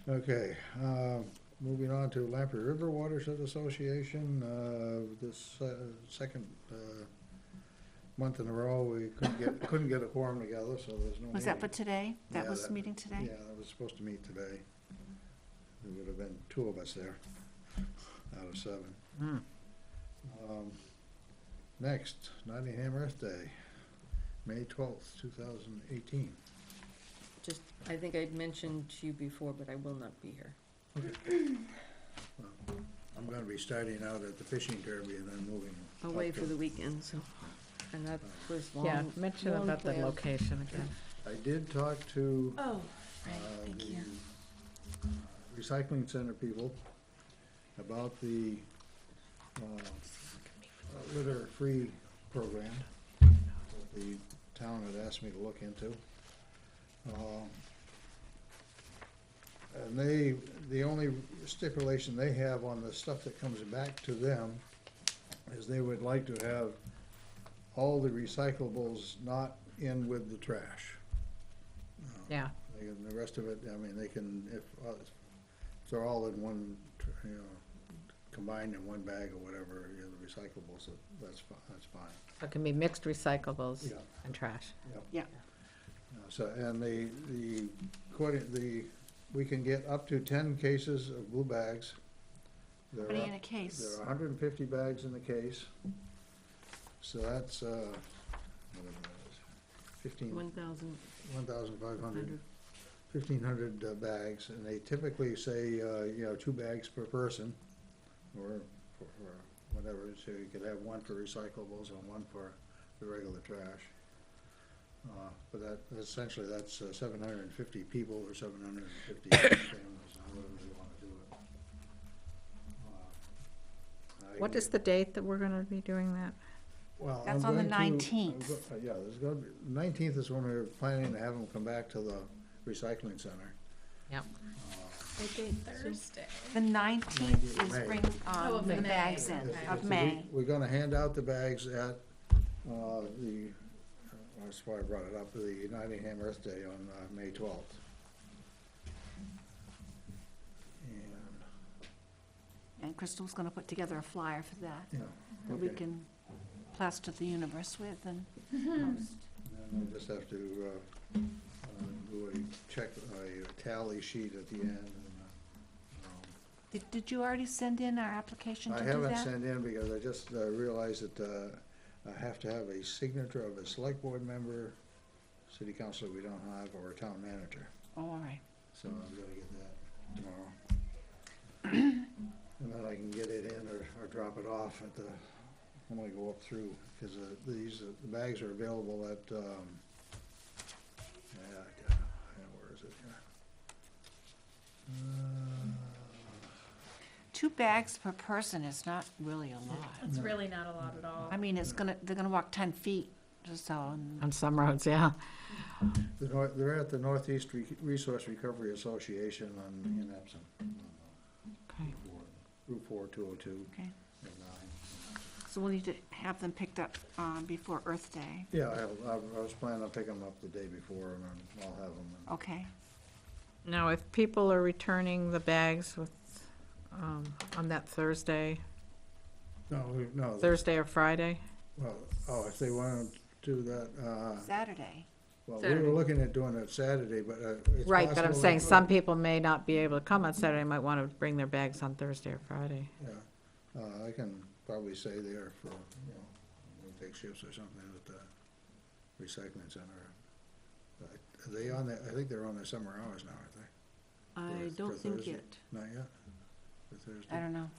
Okay, moving on to Lamprey River Watershed Association, this second month in a row, we couldn't get a quorum together, so there's no meeting. Was that for today? That Yeah, was meeting today? Yeah, that was supposed to meet today. There would have been 2 of us there out of 7. Next, Nottingham Earth Day, May 12th, 2018. Just, I think I'd mentioned to you before, but I will not be here. I'm gonna be starting out at the fishing derby and then moving. Away up for to- the weekend, so, and that was long. Yeah, mention long about the planned. location again. I did talk to Oh, right, thank the you. recycling center people about the litter-free program that the town had asked me to look into. And the only stipulation they have on the stuff that comes back to them is they would like to have all the recyclables not in with the trash. Yeah, The rest of it, I mean, they can, if they're all in one, you know, combined in one bag or whatever, you know, the recyclables, that's fine. so it can be mixed recyclables Yeah. and trash. Yeah. So, and we can get up to 10 cases of blue bags. How many in a case? There are 150 bags in the case. So that's, whatever that is, 1,500. 1,500 bags, and they typically say, you know, 2 bags per person, or whatever, so you could have 1 for recyclables and 1 for the regular trash. But essentially, that's 750 people or 750 families, however they want to do it. What is the date that we're gonna be doing that? Well, That's I'm on the going to- 19th. Yeah, there's gonna be, 19th is when we're planning to have them come back to the recycling center. Yep. Thursday. The 19th is May. bring Oh, of the May. bags in, Okay. of May. We're gonna hand out the bags at, that's why I brought it up, the Nottingham Earth Day on, May 12th. And, And Crystal's gonna put together a flyer for that, yeah, that we okay. can plaster the universe with and Mm-hmm. post. And we'll just have to, do a tally sheet at the end. And, Did you already send in our application to I do that? haven't sent in because I just realized that I have to have a signature of a select board member, city councilor we don't have, or a town manager. Oh, all right. So I'm gonna get that tomorrow. And then I can get it in or drop it off at the, when I go up through, because these, the bags are available at, where is it here? 2 bags per person is not really a lot. It's really not a lot at all. I mean, they're gonna walk 10 feet or so, and On some roads, yeah. They're at the Northeast Resource Recovery Association in Epsom. Okay. Route 4, 202, Okay. and 9. so we'll need to have them picked up before Earth Day. Yeah, I was planning on picking them up the day before, and then I'll have them. Okay. Now, if people are returning the bags with, on that Thursday No, or Friday? well, if they want to do that, Saturday. well, we were Saturday. looking at doing it Saturday, but it's Right, but I'm possible saying that- some people may not be able to come on Saturday, might want to bring their bags on Thursday or Friday. Yeah, I can probably stay there for, we'll take shifts or something at the recycling center. Are they on I think they're on their summer hours now, aren't they? I For don't think Thursday? yet. Not yet? For Thursday? I don't know.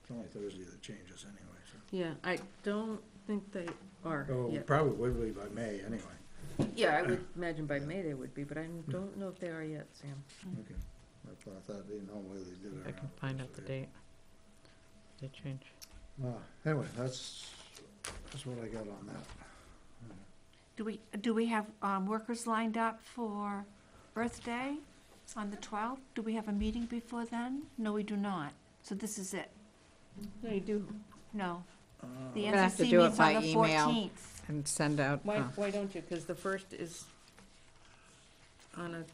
It's only Thursday that changes anyway, so. Yeah, I don't think they are Oh, yet. probably would be by May anyway. Yeah, I would imagine by May they would be, but I don't know if they are yet, Sam. Okay. I thought they normally they did it I can around find out the Thursday. date. They change. Anyway, that's what I got on that. Do we have workers lined up for Earth Day on the 12th? Do we have a meeting before then? No, we do not. So this is it? No, you do. No. The We're gonna have to NCC do it meets on by the email. 14th. And send out, Why don't you? Because the first is on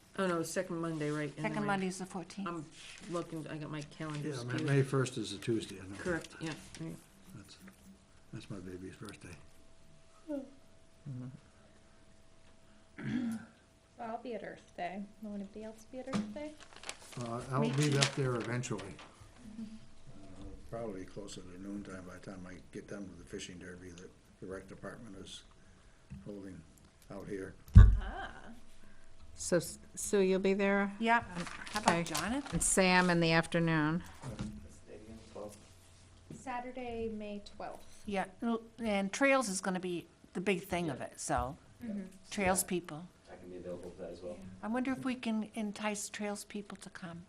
second Monday, right? Second anyway. Monday is the 14th. I'm looking, I got my calendar Yeah, skewed. May 1st is a Tuesday, I know. Correct, yeah. Right. That's my baby's birthday. I'll be at Earth Day. Will anybody else be at Earth Day? I'll Me be too. up there eventually. Probably closer to noon time by the time I get done with the fishing derby that the rec department is holding out here. Ah. so Sue, you'll be there? Yep. How Okay. about Jonathan? And Sam in the afternoon. Stadium, 12. Saturday, May 12th. Yeah, and Trails is gonna be the big thing of it, so, Mm-hmm. Trails people. I can be available for that as well. I wonder if we can entice Trails people to come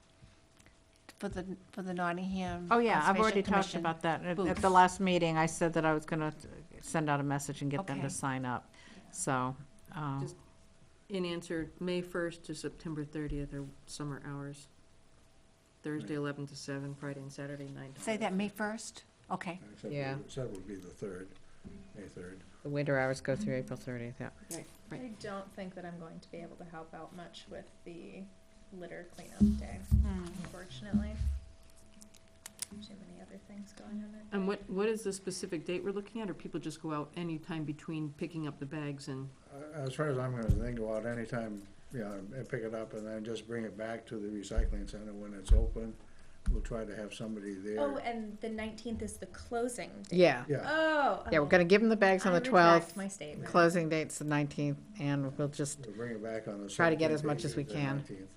for the Nottingham Oh, yeah, I've Conservation already talked Commission about that. At booth. the last meeting, I said that I was gonna send out a message and get them Okay. to sign up. So, Just- In answer, May 1st to September 30th are summer hours. Thursday, 11 to 7, Friday and Saturday, 9 to 5. Say that May 1st? Okay. Yeah. Said would be the 3rd, May 3rd. the winter hours go through April 30th, yeah. Right, I right. don't think that I'm going to be able to help out much with the litter cleanup day, Hmm. unfortunately. Too many other things going on that And day. what is the specific date we're looking at, or people just go out anytime between picking up the bags and? As far as I'm concerned, they can go out anytime, and pick it up and then just bring it back to the recycling center when it's open. We'll try to have somebody there. Oh, and the 19th is the closing date. Yeah, Yeah, Oh. yeah, we're gonna give them the bags on I the retract 12th. my statement. Closing date's the 19th, and we'll just, we'll bring it back on the. Try to get 17th, as much as we 18th, can. 19th,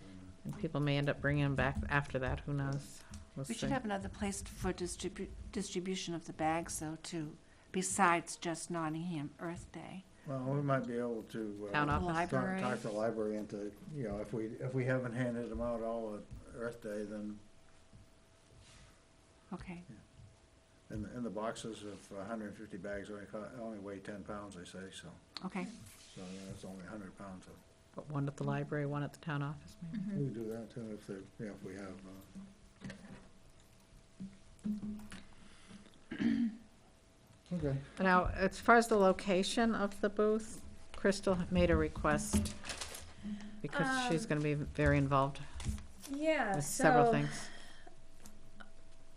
and people may end up bringing them back after that, who knows? We'll We should see. have another place for distribution of the bags, though, too, besides just Nottingham Earth Day. Well, we might be able to. Town The office. library. Talk to the library into, if we haven't handed them out all at Earth Day, then Okay. And the boxes of 150 bags only weigh 10 pounds, they say, so Okay, that's only 100 pounds. Put one at the library, one at the town office, maybe. Mm-hmm. We can do that too if we have. Okay. Now, as far as the location of the booth, Crystal made a request because she's gonna be very involved Yeah, with several so, things.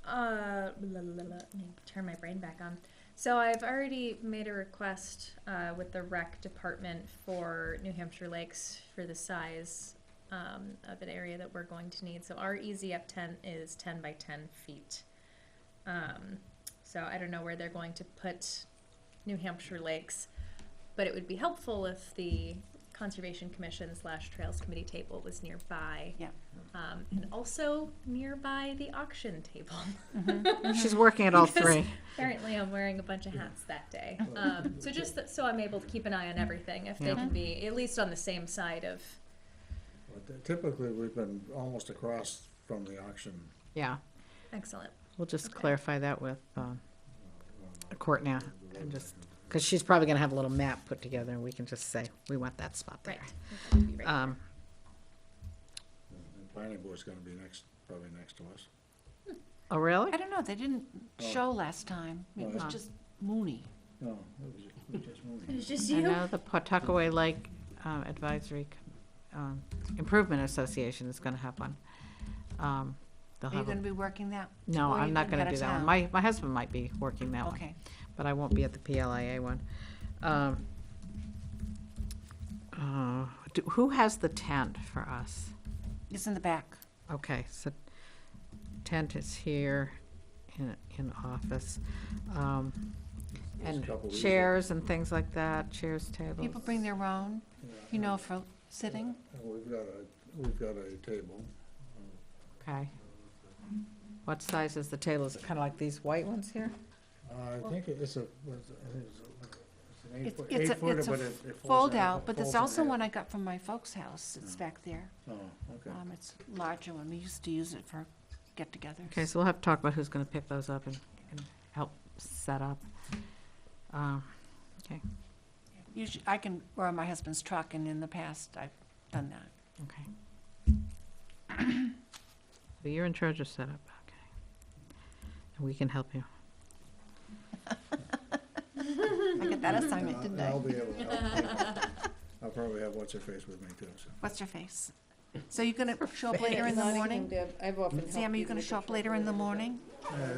Let me turn my brain back on. So I've already made a request with the rec department for New Hampshire lakes for the size of an area that we're going to need. So our easy up tent is 10 by 10 feet. So I don't know where they're going to put New Hampshire lakes, but it would be helpful if the Conservation Commission / Trails Committee table was nearby. Yeah. And also nearby the auction table. She's working at all Because three. Apparently I'm wearing a bunch of hats that day. So just so I'm able to keep an eye on everything, if they Yeah. can be at least on the same side of, But typically, we've been almost across from the auction. Yeah, excellent. we'll just Okay. clarify that with Courtney, and just, because she's probably gonna have a little map put together, and we can just say, we want that spot there. Right. That would be right. And planning board's gonna be probably next to us. Oh, really? I don't know, they didn't show last time, it was Oh. just Mooney. No, it was just It moving. was just I you? know the Pawtuckaway Lake Advisory Improvement Association is gonna have one. They'll Are you have gonna a, be working that? no, or are I'm you not gonna out of do that one. town? My husband might be working that one, Okay, but I won't be at the PLIA one. Who has the tent for us? it's in the back. Okay, so tent is here in office. And couple easy. chairs and things like that, chairs, tables. People bring their own, you know, for sitting. We've got a table. Okay. What size is the table? Is it kind of like these white ones here? I think it's an It's 8-footer, it's but a it folds fold in- out, but there's folds in also half. one I got from my folks' house, it's back there. Oh, okay. It's a larger one, we used to use it for get-togethers. Okay, so we'll have to talk about who's gonna pick those up and help set up. Okay, Usually, I can borrow my husband's truck, and in the past, I've done that. okay. So you're in charge of setup, okay. And we can help you. I get that assignment, didn't I'll I? be able to help. I'll probably have what's-her-face with me too, so. What's your face? So you're gonna show up later in the morning? I've often Sam, are you gonna show up later in the morning?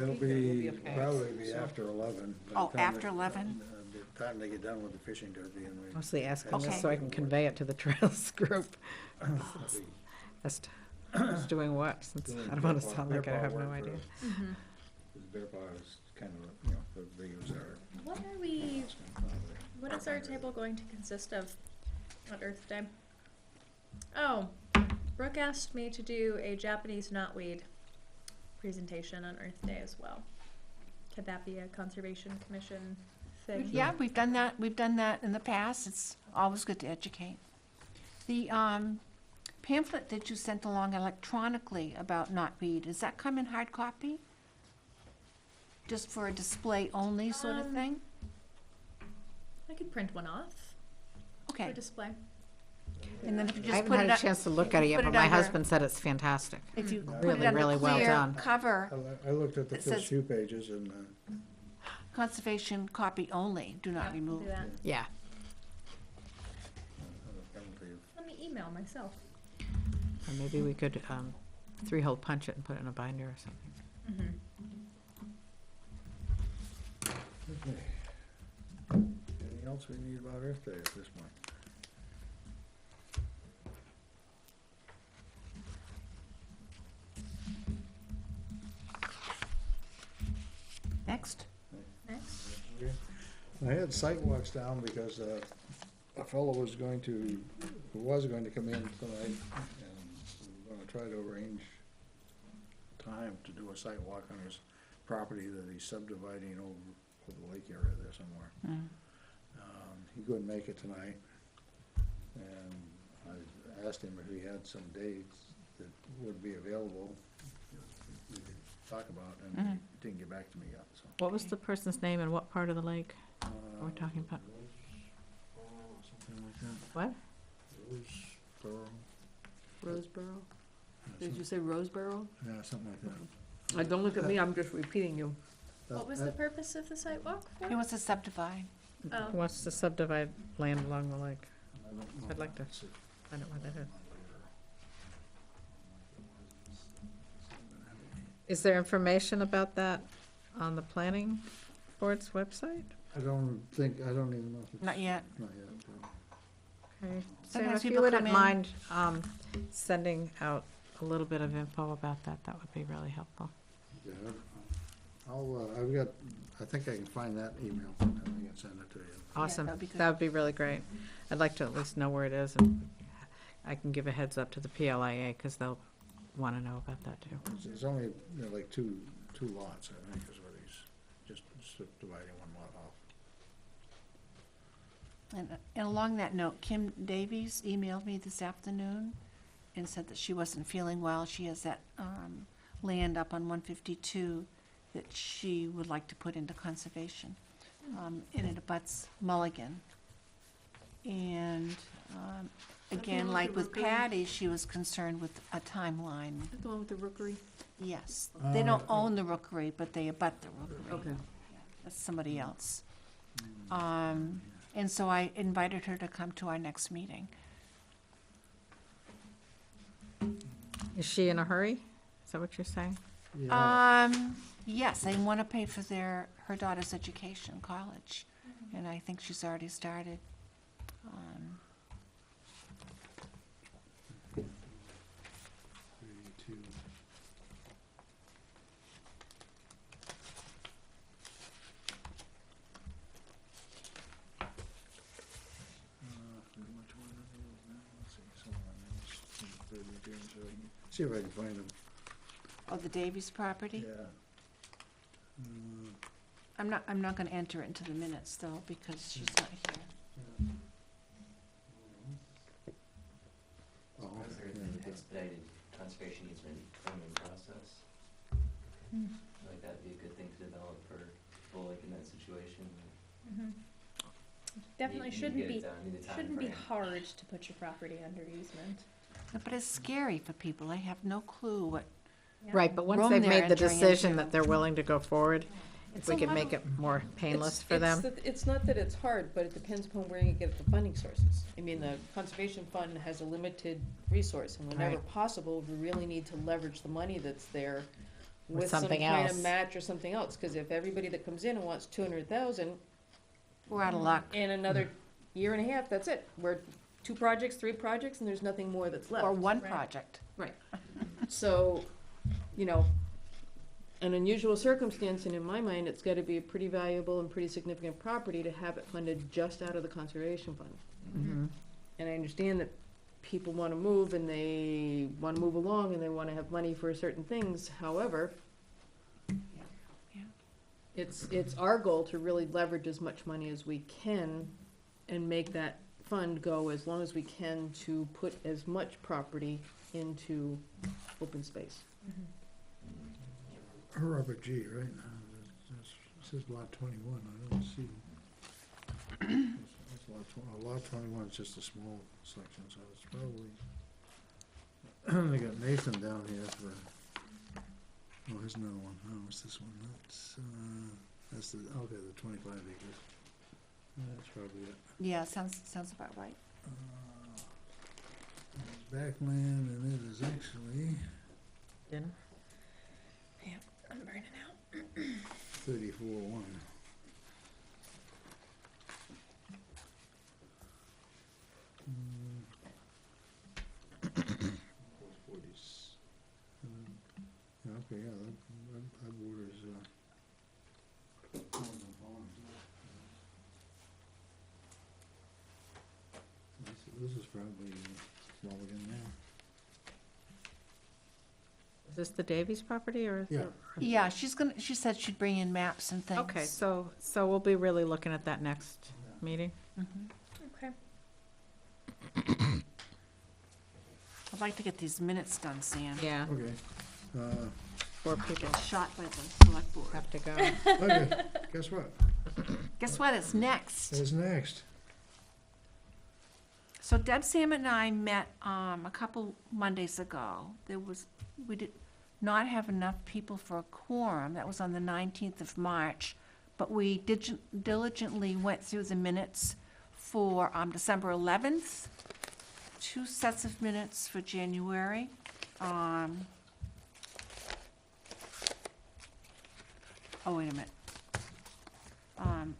It'll be, probably be after 11. by Oh, the time after they- 11? The time they get done with the fishing derby and we. Mostly asking this Okay. so I can convey it to the Trails group. As to who's doing what, since I don't wanna sound like I have no idea. Bear Paw is kind of, they use our. What is our table going to consist of on Earth Day? Oh, Brooke asked me to do a Japanese knotweed presentation on Earth Day as well. Could that be a Conservation Commission thing? Yeah, we've done that in the past, it's always good to educate. The pamphlet that you sent along electronically about knotweed, does that come in hard copy? Just for a display only sort of thing? I could print one off for Okay, display. and then if you I just haven't put had it a up, chance to look at it yet, put but it my under- husband said it's fantastic. if you put Really, it on really the well clear done. cover, I looked at the It first says- few pages and, conservation copy only, do not Yeah, remove. do that. Yeah, Let me email myself. or maybe we could 3-hole punch it and put it in a binder or something. okay. Anything else we need about Earth Day at this point? Next, Next. I had sidewalks down because a fellow who was going to come in tonight, and we're gonna try to arrange time to do a sidewalk on his property that he's subdividing over the lake area there somewhere. He couldn't make it tonight, and I asked him if he had some dates that would be available we could talk about, and he didn't get back to me yet, so. What was the person's name and what part of the lake are we talking about? Something like that. What? Roseboro, Roseboro? yeah, Did you say Roseboro? yeah, something like that. Don't look at me, I'm just repeating you. What was the purpose of the sidewalk for? He wants to subdivide. Oh. Who wants to subdivide land along the lake? I don't know. I'd like to Let's see. find out what that is. Is there information about that on the planning board's website? I don't even know if it's. Not yet. Not yet. Okay, Sam, Sometimes if you people wouldn't come in- mind, sending out a little bit of info about that, that would be really helpful. Yeah, I've got, I think I can find that email, and I can send it to you. Awesome, that'd be good. that would be really great. I'd like to at least know where it is, and I can give a heads up to the PLIA, because they'll want to know about that too. It's only, like two lots, I think, is what he's just dividing one lot off. And along that note, Kim Davies emailed me this afternoon and said that she wasn't feeling well. She has that land up on 152 that she would like to put into conservation. And it abuts Mulligan. And again, one like with the with rookery? Patty, she was concerned with a timeline. Is that the one with the rookery? Yes, they don't own the rookery, but they abut the rookery. Okay. That's somebody else. And so I invited her to come to our next meeting. Is she in a hurry? Is that what you're saying? Yeah, Yes, they want to pay for her daughter's education, college, and I think she's already started. 32. Which one are those now? Let's see, somewhere else. See if I can find them. Oh, the Davies property? Yeah. I'm not going to enter it into the minutes, though, because she's not here. Oh, Was there okay, an yeah, expedited conservation easement permitting process? Like that'd be a good thing to develop for people like in that situation. Definitely Need to shouldn't get it be, done, need a shouldn't be timeframe. hard to put your property under easement. But it's scary for people. They have no clue what. Yeah. Right, but once Room they've they're made the entering decision into. that they're willing to go forward, if It's we a could lot make of- it more painless for them. It's not that it's hard, but it depends upon where you get the funding sources. I mean, the conservation fund has a limited resource, and whenever Right. possible, we really need to leverage the money that's there With with some something kind of else. match or something else, cause if everybody that comes in and wants 200,000, We're out of luck. in another year and a half, that's it. We're 2 projects, 3 projects, and there's nothing more that's left. Or one Right. project. So, an unusual circumstance, and in my mind, it's gotta be a pretty valuable and pretty significant property to have it funded just out of the conservation fund. Mhm. And I understand that people wanna move and they wanna move along and they wanna have money for certain things, however, Yeah. it's our goal to really leverage as much money as we can and make that fund go as long as we can to put as much property into open space. Robert G, right? It says lot 21, I don't see. That's lot 21 is just a small section, so it's probably, they got Nathan down here for, oh, here's another one. Oh, what's this one? That's the, okay, the 25 acres. That's probably it. Yeah, sounds about right. There's backland, and it is actually Dinner? I'm burning out. 34-1. Yeah, okay, yeah, that borders, this is probably Mulligan now. Is this the Davies property, or is Yeah. it? Yeah, she said she'd bring in maps and things. Okay, so we'll be really looking at that next meeting? Mhm. Okay. I'd like to get these minutes done, Sam. Yeah. Okay. 4 people Get shot by the select board. have to go. Okay, guess what? Guess what, it's next. Who's next? So Deb, Sam, and I met a couple Mondays ago. We did not have enough people for a quorum. That was on the 19th of March. But we diligently went through the minutes for December 11th, 2 sets of minutes for January. Oh, wait a minute.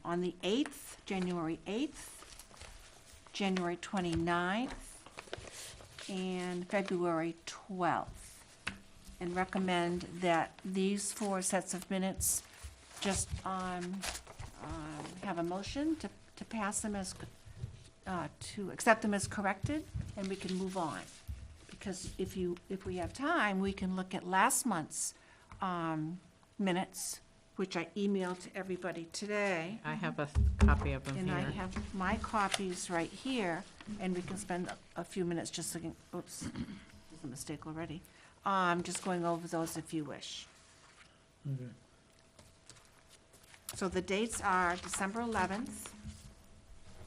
On the 8th, January 8th, January 29th, and February 12th. And recommend that these 4 sets of minutes just have a motion to pass them as, to accept them as corrected, and we can move on. Because if we have time, we can look at last month's minutes, which I emailed to everybody today. I have a copy of them And I here. have my copies right here, and we can spend a few minutes just looking, oops, there's a mistake already. Just going over those if you wish. Okay. So the dates are December 11th,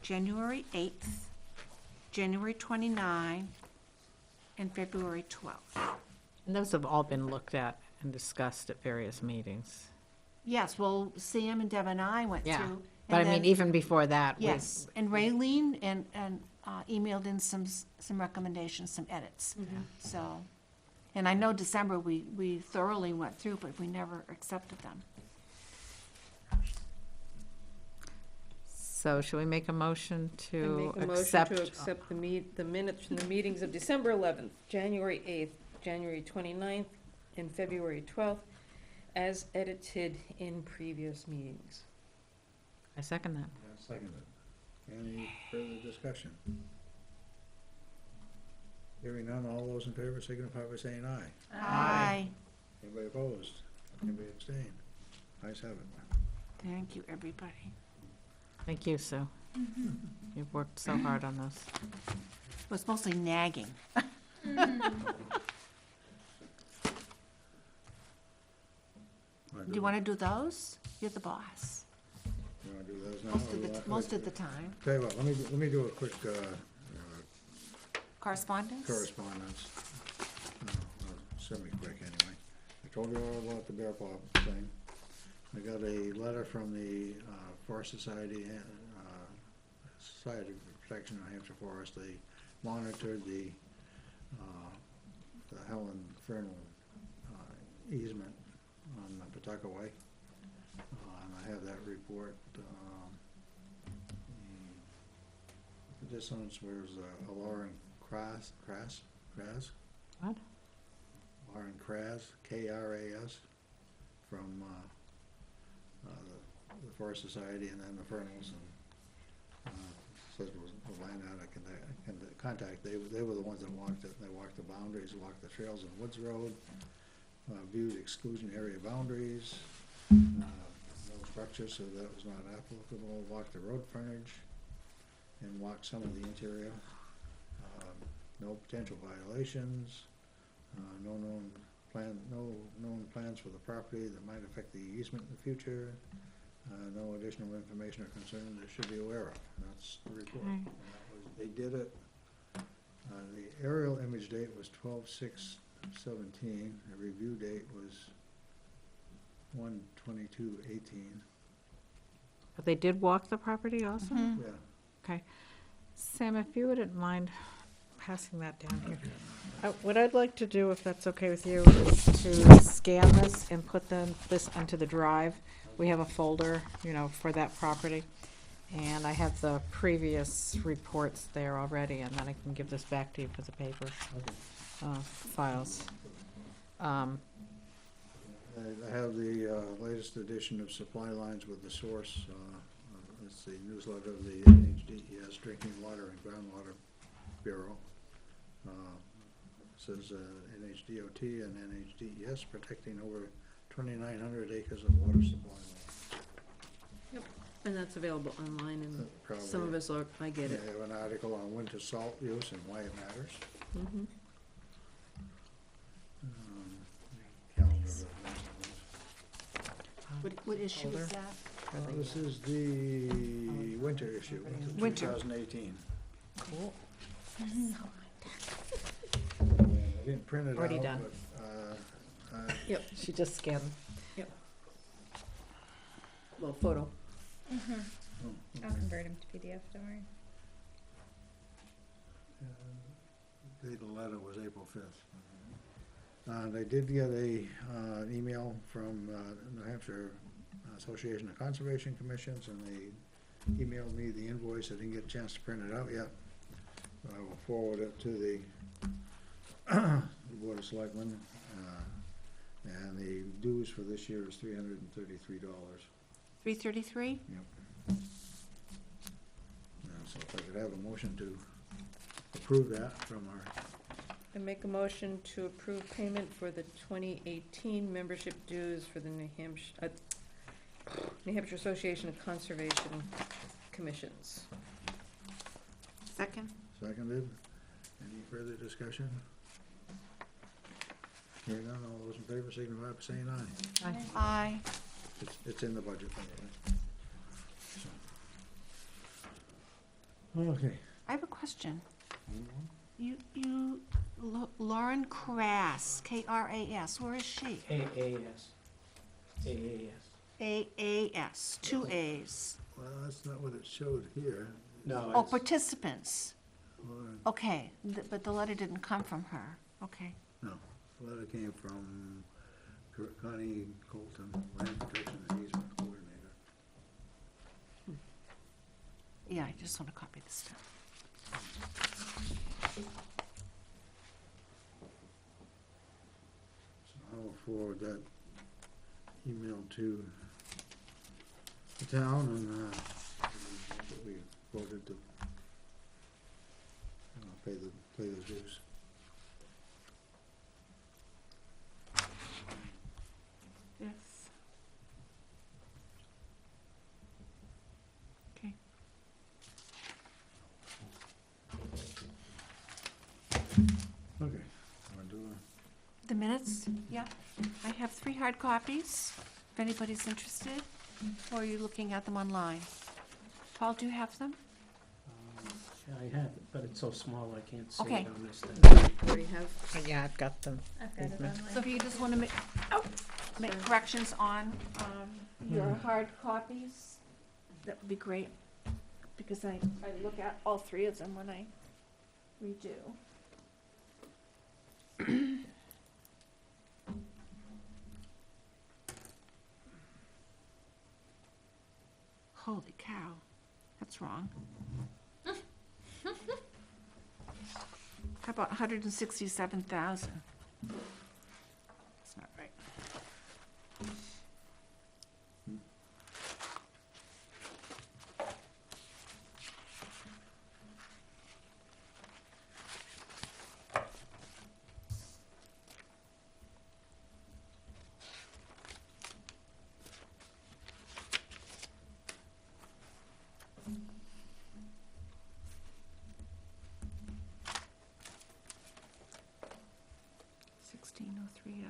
January 8th, January 29th, and February 12th. And those have all been looked at and discussed at various meetings. Yes, well, Sam and Deb and I went Yeah, through. But I and mean, then- even before that, we. Yes, and Raylene and emailed in some recommendations, some edits. So, and I know December, we thoroughly went through, but we never accepted them. So should we make a motion I to make a motion accept? to accept the minutes from the meetings of December 11th, January 8th, January 29th, and February 12th, as edited in previous meetings. I second that. Yeah, second it. Any further discussion? Hearing none, all those in favor signify by saying aye. Aye. Anybody opposed? Anybody abstain? Ayes have it. Thank you, everybody. Thank you, Sue. You've worked so hard on this. It was mostly nagging. Do you want to do those? You're the boss. You wanna do those now? Most of the time. Tell you what, let me do a quick, Correspondence? correspondence. Semi-quick anyway. I told you all about the bear paw thing. I got a letter from the Forest Society, Society for Protection of New Hampshire Forest. They monitored the Helen Fernal easement on Pawtucket Way. And I have that report. The distance was Lauren Kras, What? Lauren Kras, Kras, from the Forest Society, and then the Fernals, and says it was the land out of contact. They were the ones that walked it. They walked the boundaries, walked the trails in Woods Road, viewed exclusion area boundaries, no structures, so that was not applicable. Walked the road frontage, and walked some of the interior. No potential violations. No known plans for the property that might affect the easement in the future. No additional information or concern they should be aware of. That's the report. Okay. And that was, they did it. The aerial image date was 12/6/17. The review date was 1/22/18. But they did walk the property also? Mhm. Yeah. Okay. Sam, if you wouldn't mind passing that down here. What I'd like to do, if that's okay with you, is to scan this and put this onto the drive. We have a folder, for that property. And I have the previous reports there already, and then I can give this back to you for the paper Okay. files. I have the latest edition of Supply Lines with the Source. It's the newsletter of the NHDES Drinking Water and Groundwater Bureau. Says NHDOT and NHDES protecting over 2,900 acres of water supply. And that's available online, and Probably. some of us are, I get They it. have an article on winter salt use and why it matters. Mhm. Calendar of What issue is that? This is the winter issue, Winter. 2018. Cool. I didn't print it out, Already done. but, Yep, she just scanned them. Little photo. I'll convert them to PDF, don't worry. date of the letter was April 5th. They did get an email from New Hampshire Association of Conservation Commissions, and they emailed me the invoice. I didn't get a chance to print it out yet. I will forward it to the Board of Selectmen. And the dues for this year is $333. $333? So if I could have a motion to approve that from our, I make a motion to approve payment for the 2018 membership dues for the New Hampshire Association of Conservation Commissions. Second? seconded. Any further discussion? Hearing none, all those in favor signify by saying aye. Aye. It's in the budget, by the way. So. Okay. I have a question. Lauren Crass, K-R-A-S, where is she? AAS. AAS. A-A-S, two A's. Well, that's not what it showed here. No, Oh, it's, participants. Lauren, Okay, but the letter didn't come from her. Okay. no, the letter came from Connie Colton, Land Protection and Easement Coordinator. Yeah, I just want to copy this down. So I will forward that email to the town and that we voted to pay the dues. Yes. Okay. Okay, wanna do The minutes? Yeah. I have 3 hard copies, if anybody's interested, or are you looking at them online? Paul, do you have them? yeah, I have it, but it's so small I can't see Okay. it on this thing. Already have, Yeah, I've got them. I've got it Mhm. online. So if you just want to make corrections on your hard copies, that would be great, because I look at all 3 of them when I redo. Holy cow, that's wrong. How about 167,000? That's not right. $16,030.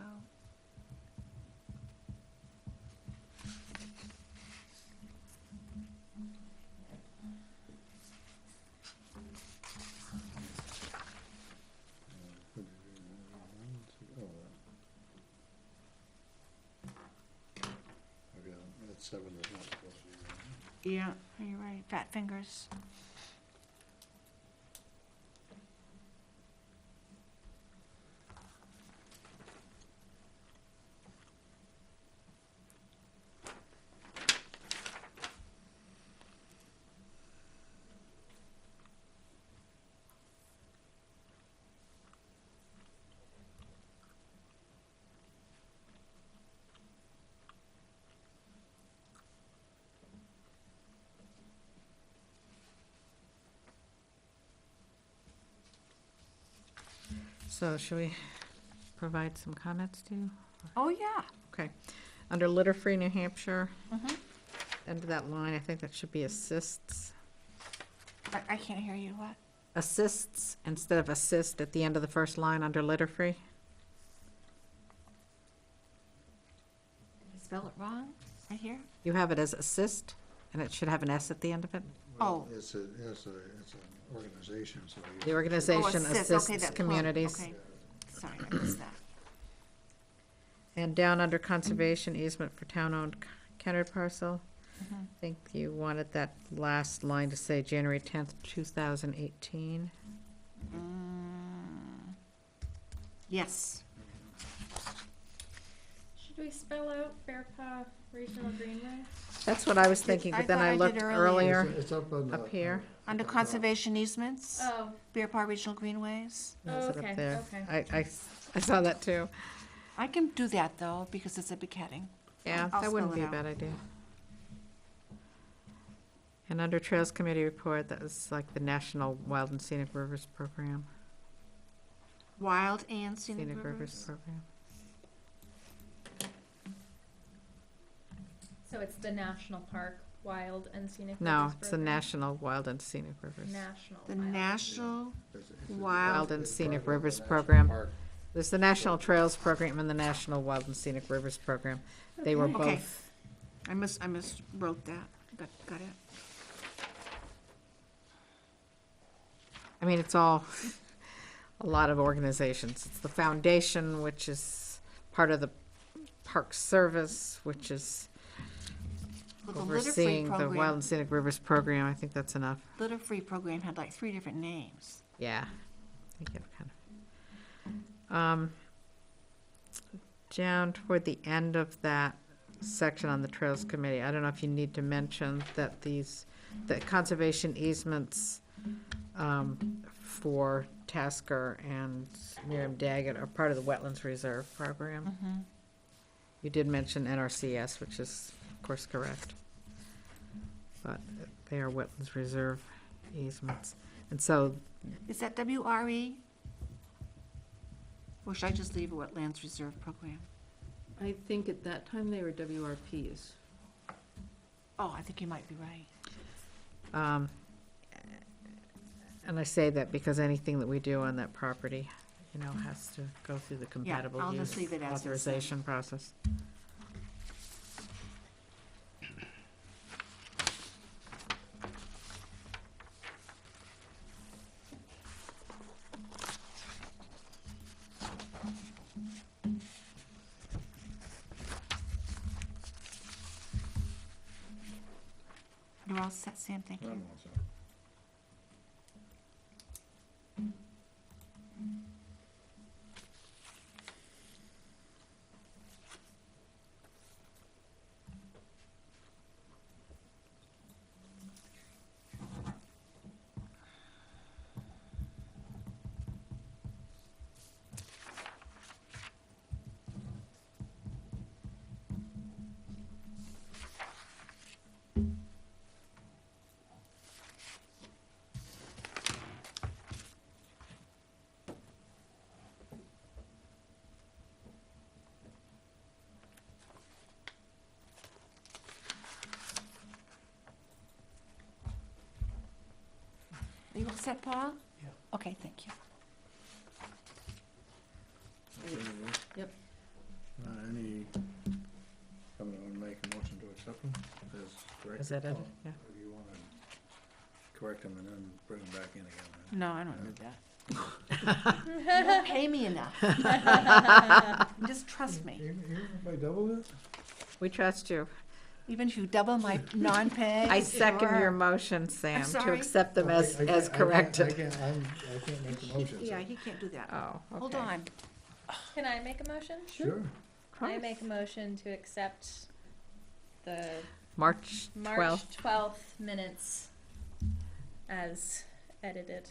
Okay, that's 7 is not supposed to be there. Yeah, you're right, fat fingers. So should we provide some comments too? Oh, yeah. Okay. Under litter-free New Hampshire, Mhm. end of that line, I think that should be assists. I can't hear you, what? Assists instead of assist at the end of the first line under litter-free. Did I spell it wrong? Right here? You have it as assist, and it should have an S at the end of it. Oh. It's an organization, so. The organization assist, okay, assists that plug, communities. okay. Sorry, I missed that. And down under conservation easement for town-owned Kennard parcel, Mhm. I think you wanted that last line to say January 10th, 2018. Yes. Should we spell out Bear Paw Regional Greenway? That's what I was thinking, but then I thought I did looked earlier. earlier It's up on the. up here. Under conservation easements, Oh, Bear Paw Regional Greenways. Is it up okay, there? okay. I saw that too. I can do that, though, because it's a big heading. Yeah, I'll that wouldn't spell be it a out. bad idea. And under Trails Committee report, that was like the National Wild and Scenic Rivers Program. Wild and scenic Scenic Rivers rivers. Program. So it's the National Park Wild and Scenic No, Rivers it's the Program? National Wild and Scenic Rivers. National. The Wild. National, It's Wild Wild and it's Scenic part of the Rivers National Program. Park. There's the National Trails Program and the National Wild and Scenic Rivers Program. They were Okay. both, I miswrote that. Got it. I mean, it's all, a lot of organizations. It's the foundation, which is part of the Park Service, which is Well, the litter-free overseeing the Wild program, and Scenic Rivers Program. I think that's enough. litter-free program had like 3 different names. Yeah. I think it kind of. Down toward the end of that section on the Trails Committee, I don't know if you need to mention that the conservation easements for Tasker and Miriam Daggett are part of the Wetlands Reserve Program. You did mention NRCS, which is, of course, correct. But they are Wetlands Reserve easements. And so Is that WRE? Or should I just leave it Wetlands Reserve Program? I think at that time they were WRPs. Oh, I think you might be right. And I say that because anything that we do on that property, you know, has to go through the compatible I'll use just leave it as it says. authorization process. You're all set, Sam, thank you. I'm all set. Are you all set, Paul? Yeah. Okay, thank you. Yep. Any, someone want to make a motion to accept them as corrected? Is that it? Or Yeah. If you want to correct them and then bring them back in again. No, I don't need that. You don't pay me enough. Just trust me. Even if I double it? We trust you. Even if you double my non-pay. I second your or- motion, Sam, to sorry? accept them No, as I as can't- corrected. I can't make the motion. so- Yeah, he can't do that. Oh, okay. Hold on. Can I make a motion? Sure. I make a motion to accept the March March 12th. 12th minutes as edited.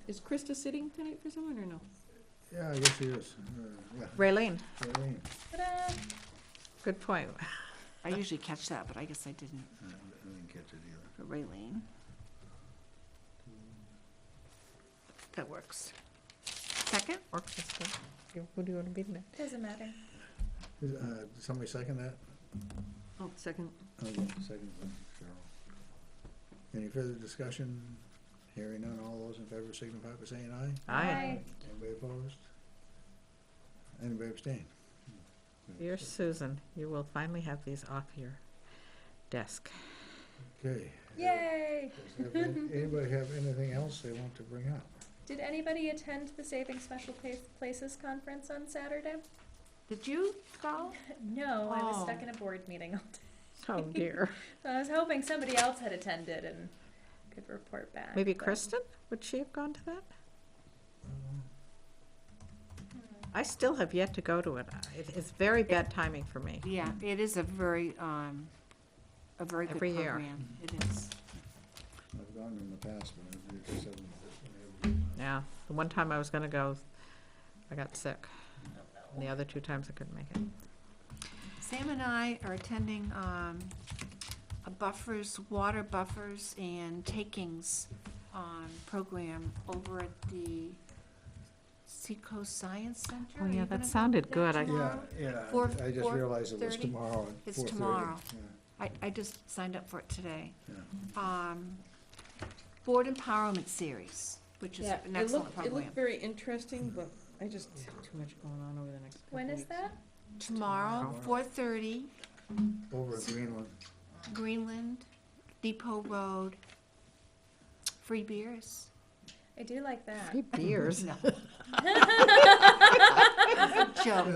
Is Krista sitting tonight for someone or no? Yeah, I guess he is. Yeah. Raylene, Eileen. Ta-da! good point. I usually catch that, but I guess I didn't I didn't catch it either. for Raylene. That works. Second? Or Krista. Who do you want to be next? Doesn't matter. Did somebody second that? Oh, second. Okay, second, Cheryl. Any further discussion? Hearing none, all those in favor signify by saying aye. Aye. Anybody opposed? Anybody abstain? Dear Susan, you will finally have these off your desk. Okay. Yay! Anybody have anything else they want to bring up? Did anybody attend the Saving Special Places conference on Saturday? Did you go? No, I was stuck Oh. in a board meeting all day. Oh dear. So I was hoping somebody else had attended and could report back. Maybe but- Kristen? Would she have gone to that? I still have yet to go to it. It's very bad timing for me. Yeah, it is a very good Every year. program. It is. I've gone in the past, but I just haven't. Yeah, the one time I was gonna go, I got sick. And the other 2 times I couldn't make it. Sam and I are attending a water buffers and takings program over at the Seacoast Science Center. Oh, Are yeah, you that gonna go sounded there good. Yeah, tomorrow? yeah, Four- I just realized it was 4:30? tomorrow at It's 4:30. tomorrow. Yeah, I just signed up for it today. yeah. Board Empowerment Series, which is an excellent It program. looked very interesting, but I just have too much going on over the next couple When is weeks. that? Tomorrow, 4:30, Over at Greenland. Greenland, Depot Road. Free beers. I do like that. Free beers. No. Joke.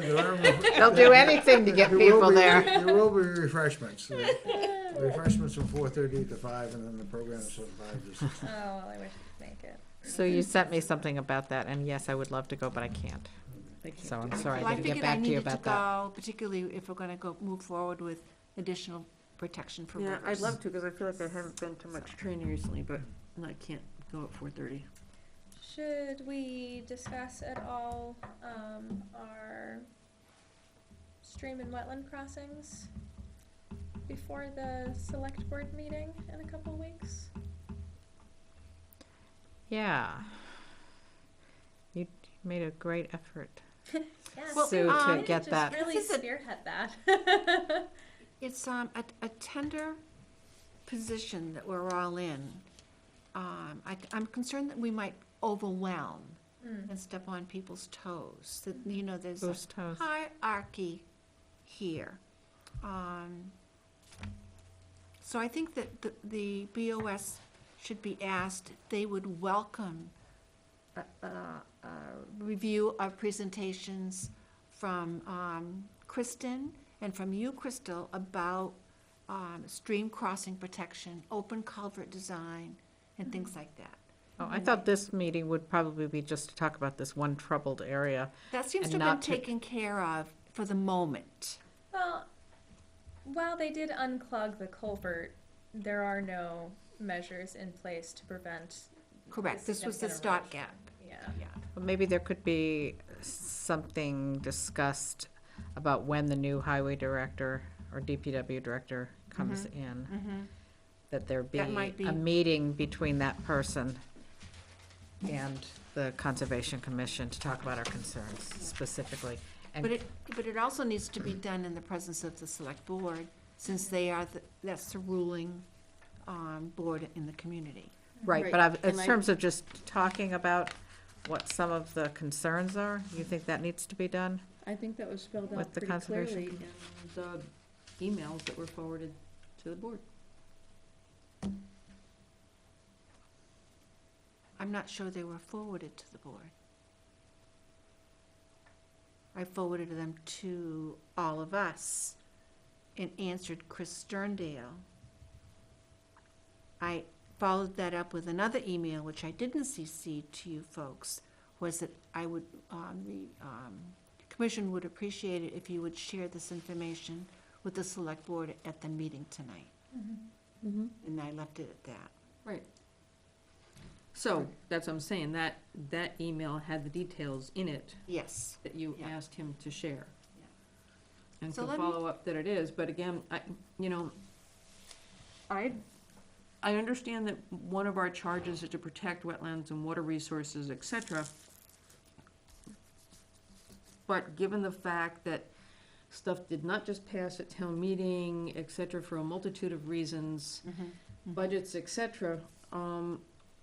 They'll do anything to get people there. There will be refreshments. Refreshments from 4:30 to 5, and then the program is from 5 to 6. Oh, well, I wish I could make it. So you sent me something about that, and yes, I would love to go, but I can't. So I'm sorry Well, I didn't get figured I back to you needed to about that. go, particularly if we're gonna move forward with additional protection for Yeah, workers. I'd love to, because I feel like I haven't been to much training recently, but I can't go at 4:30. Should we discuss at all our stream and wetland crossings before the select board meeting in a couple of weeks? Yeah. You made a great effort, Yes. Well, Sue, I to didn't get that. Really This is a- spearhead that. It's a tender position that we're all in. I'm concerned that we might overwhelm Mm. and step on people's toes. That, there's Whose a toes? hierarchy here. So I think that the BOS should be asked, if they would welcome a review of presentations from Kristen and from you, Crystal, about stream crossing protection, open culvert design, and things like that. Oh, I thought this meeting would probably be just to talk about this one troubled area. That seems And to have been not to- taken care of for the moment. Well, while they did unclog the culvert, there are no measures in place to prevent. Correct, this was the significant stopgap. Yeah. Yeah. Well, maybe there could be something discussed about when the new highway director or DPW director comes in. Mm-hmm. That there be That might be- a meeting between that person and the Conservation Commission to talk about our concerns specifically. And But it also needs to be done in the presence of the select board, since that's the ruling board in the community. Right, Right, but in and I- terms of just talking about what some of the concerns are, you think that needs to be done? I think that was spelled With out the pretty Conservation clearly in the emails that were forwarded to the board. I'm not sure they were forwarded to the board. I forwarded them to all of us and answered Chris Sterndale. I followed that up with another email, which I didn't CC to you folks, was that the commission would appreciate it if you would share this information with the select board at the meeting tonight. Mm-hmm. And I left it at that. Right. So, that's what I'm saying, that email had the details in it Yes. that you Yeah. asked him to share. Yeah. And So to let me- follow up that it is, but again, I understand that one of our charges is to protect wetlands and water resources, et cetera. But given the fact that stuff did not just pass at town meeting, et cetera, for a multitude of reasons, budgets, et cetera,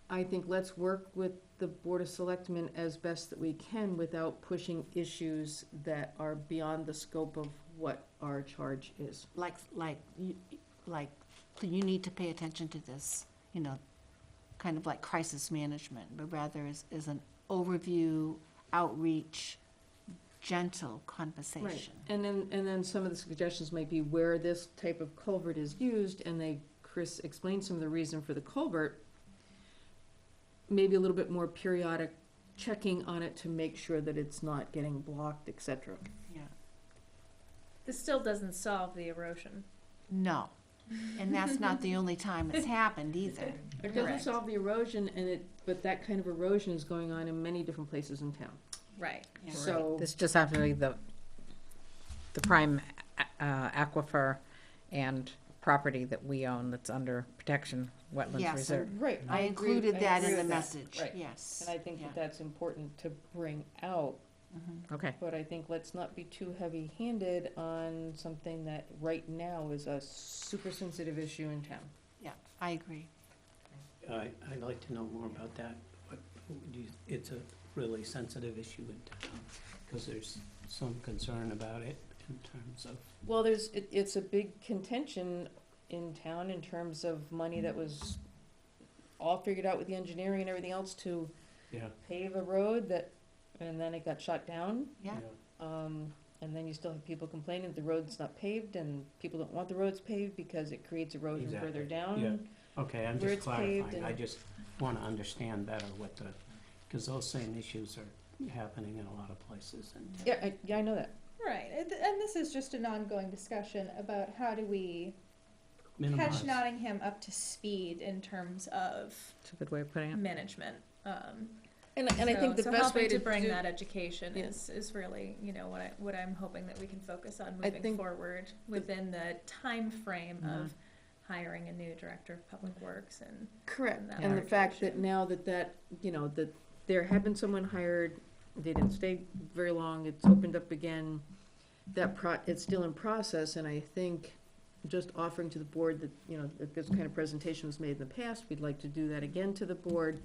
I think let's work with the Board of Selectmen as best that we can without pushing issues that are beyond the scope of what our charge is. Like, you need to pay attention to this, you know, kind of like crisis management, but rather is an overview, outreach, gentle conversation. And then some of the suggestions might be where this type of culvert is used, and Chris explained some of the reason for the culvert. Maybe a little bit more periodic checking on it to make sure that it's not getting blocked, et cetera. Yeah. This still doesn't solve the erosion. No, and that's not the only time it's happened either. It doesn't Correct. solve the erosion, but that kind of erosion is going on in many different places in town. Right. Yeah. So, This just happens to be the prime aquifer and property that we own that's under protection, wetlands Yes, reserve. right, I agree- included that agree in the with that. message, Right. yes. And I think Yeah. that that's important to bring out, Okay, but I think let's not be too heavy-handed on something that right now is a super sensitive issue in town. Yeah, I agree. I'd like to know more about that. It's a really sensitive issue in town, because there's some concern about it in terms of, Well, it's a big contention in town in terms of money that was all figured out with the engineering and everything else to yeah. pave a road and then it got shut down. Yeah, And then you still have people complaining that the road's not paved and people don't want the roads paved because it creates erosion Exactly. further down. Yeah. Okay, I'm Where just it's paved clarifying. and- I just want to understand better what because those same issues are happening in a lot of places in town. Yeah, I know that. Right, and this is just an ongoing discussion about how do we Minimize. catch Nottingham up to speed in terms of that's a good way of putting it. management. And I think the so best way helping to bring do- that education Yeah. is really, you know, what I'm hoping that we can focus on I moving think- forward within the time frame Mhm. of hiring a new director of public works and Correct, and that and the fact that direction. now that, you know, that there had been someone hired, they didn't stay very long, it's opened up again, it's still in process, and I think just offering to the board that, you know, that this kind of presentation was made in the past, we'd like to do that again to the board,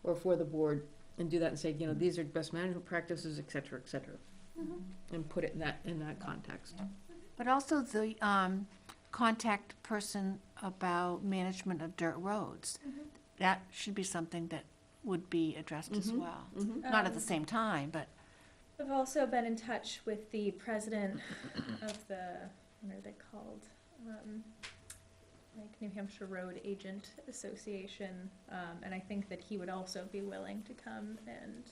or for the board, and do that and say, you know, these are best management practices, et cetera, and put it in that context. but also the contact person about management of dirt roads. That should be something that would be addressed as Mhm. well. Mhm. Not at the same time, but I've also been in touch with the president of the, what are they called? Like New Hampshire Road Agent Association, and I think that he would also be willing to come and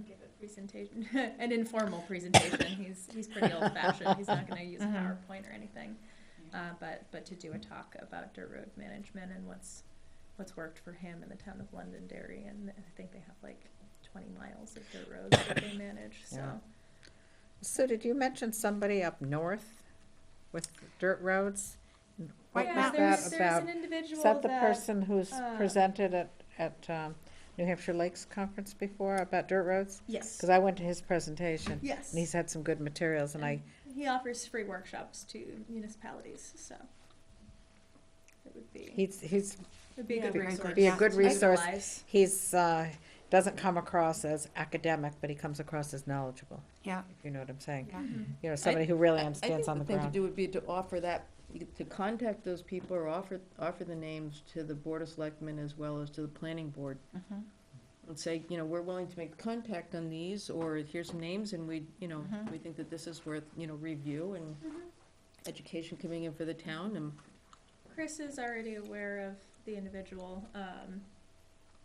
give a presentation, an informal presentation. He's pretty old fashioned, he's not gonna use a PowerPoint or anything. But to do a talk about dirt road management and what's worked for him in the town of Londonderry, and I think they have like 20 miles of dirt roads that they manage, so. Yeah. So did you mention somebody up north with dirt roads? What Right was now- that There's about? an individual Is that the that, person who's uh, presented at New Hampshire Lakes Conference before about dirt roads? yes, Because I went to his presentation, yes. and he's had some good materials, and I, He offers free workshops to municipalities, so it would be, he's would be a Yeah, good very resource. good. be a good to resource. utilize. He's, doesn't come across as academic, but he comes across as knowledgeable, yeah, if you know what I'm saying. yeah. You know, somebody who really I understands on the think the thing to ground. do would be to offer that, to contact those people or offer the names to the Board of Selectmen as well as to the Planning Board. Mhm. And say, you know, we're willing to make contact on these, or here's some names, and we, you know, Mhm. we think that this is worth, you know, review and education coming in for the town, and Chris is already aware of the individual,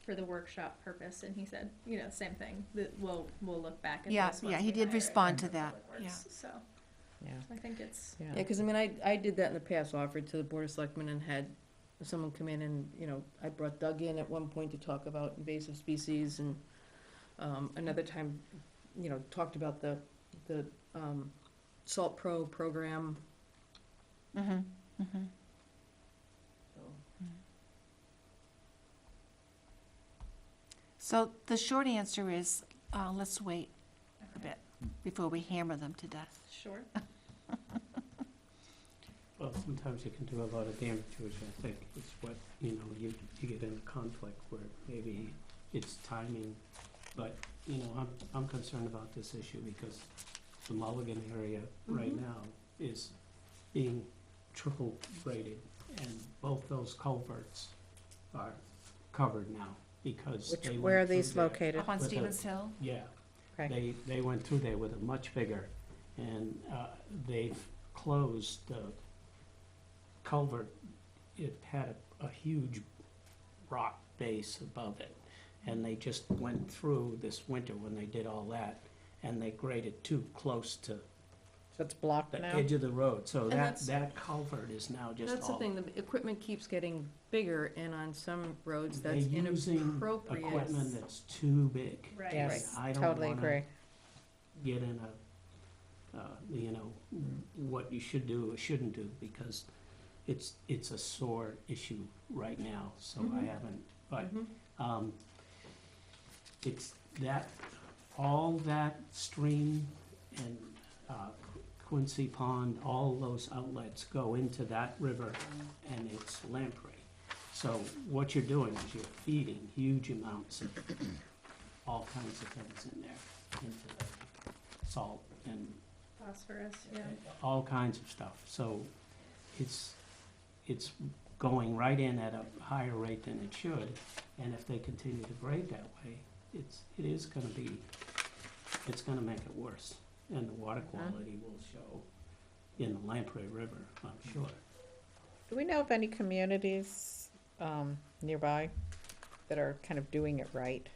for the workshop purpose, and he said, you know, same thing, that we'll look back at Yeah, this yeah, once he we did hire respond a to that, Public Works, So, Yeah, I think it's, yeah, because I mean, I did that in the past, offered to the Board of Selectmen and had someone come in and, you know, I brought Doug in at one point to talk about invasive species, and another time, you know, talked about the Salt Pro program. Mhm, mhm. So, So the short answer is, let's wait a bit before we hammer them to death. sure. Well, sometimes you can do a lot of damage, which I think is what, you know, you get in a conflict where maybe it's timing, but, you know, I'm concerned about this issue because the Mulligan area right now is being triple graded, and both those culverts are covered now because they went Where are through these there. located? Up on With the- Stevens Hill? Yeah, Okay. they went through there with a much bigger, and they've closed the culvert. It had a huge rock base above it, and they just went through this winter when they did all that, and they graded too close to So it's blocked the now? edge of the road, so And that, that's- that culvert is now just all. That's the thing, the equipment keeps getting bigger, and on some roads, They're that's using inappropriate. equipment that's too big. Right. Yes, I don't totally wanna agree. Get in you know, what you should do or shouldn't do, because it's a sore issue right now, so I Mhm. haven't, but, Mhm. it's that, all that stream and, Quincy Pond, all those outlets go into that river, and it's lamprey. So what you're doing is you're feeding huge amounts of all kinds of things in there, into the salt and Phosphorus, yeah. all kinds of stuff. So it's going right in at a higher rate than it should, and if they continue to grade that way, it's gonna make it worse, and the water quality will show in the Lamprey River, I'm sure. Do we know of any communities nearby that are kind of doing it right?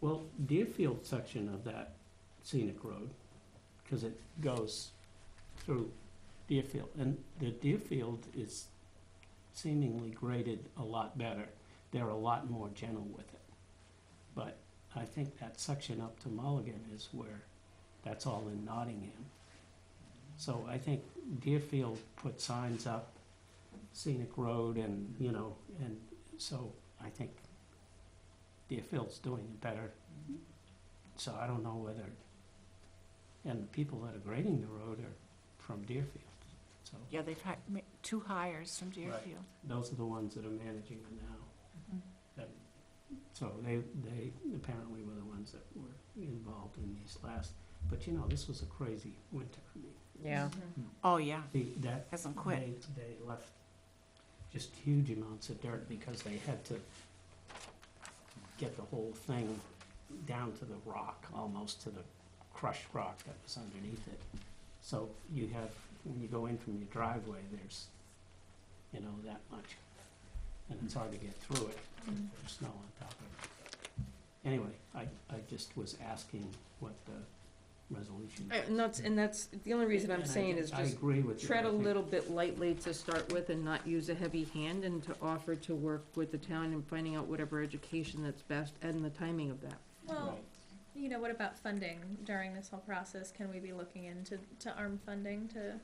Well, Deerfield section of that scenic road, because it goes through Deerfield, and the Deerfield is seemingly graded a lot better. They're a lot more gentle with it. But I think that section up to Mulligan is where, that's all in Nottingham. So I think Deerfield put signs up, scenic road, and, you know, and so I think Deerfield's doing it better. So I don't know whether, and the people that are grading the road are from Deerfield, so Yeah, they've had 2 hires from Deerfield. those are the ones that are managing it now. That- So they apparently were the ones that were involved in these last, but you know, this was a crazy winter. I mean, Yeah. Oh, yeah, that, hasn't quit. they left just huge amounts of dirt because they had to get the whole thing down to the rock, almost to the crushed rock that was underneath it. So you have, when you go in from your driveway, there's, you know, that much, and it's hard to get through it if there's snow on top of it. Anyway, I just was asking what the resolution. And that's, the only reason I'm And saying is I just agree with you. tread I a think- little bit lightly to start with and not use a heavy hand, and to offer to work with the town in finding out whatever education that's best and the timing of that. Well, Right. you know, what about funding during this whole process? Can we be looking into ARM funding to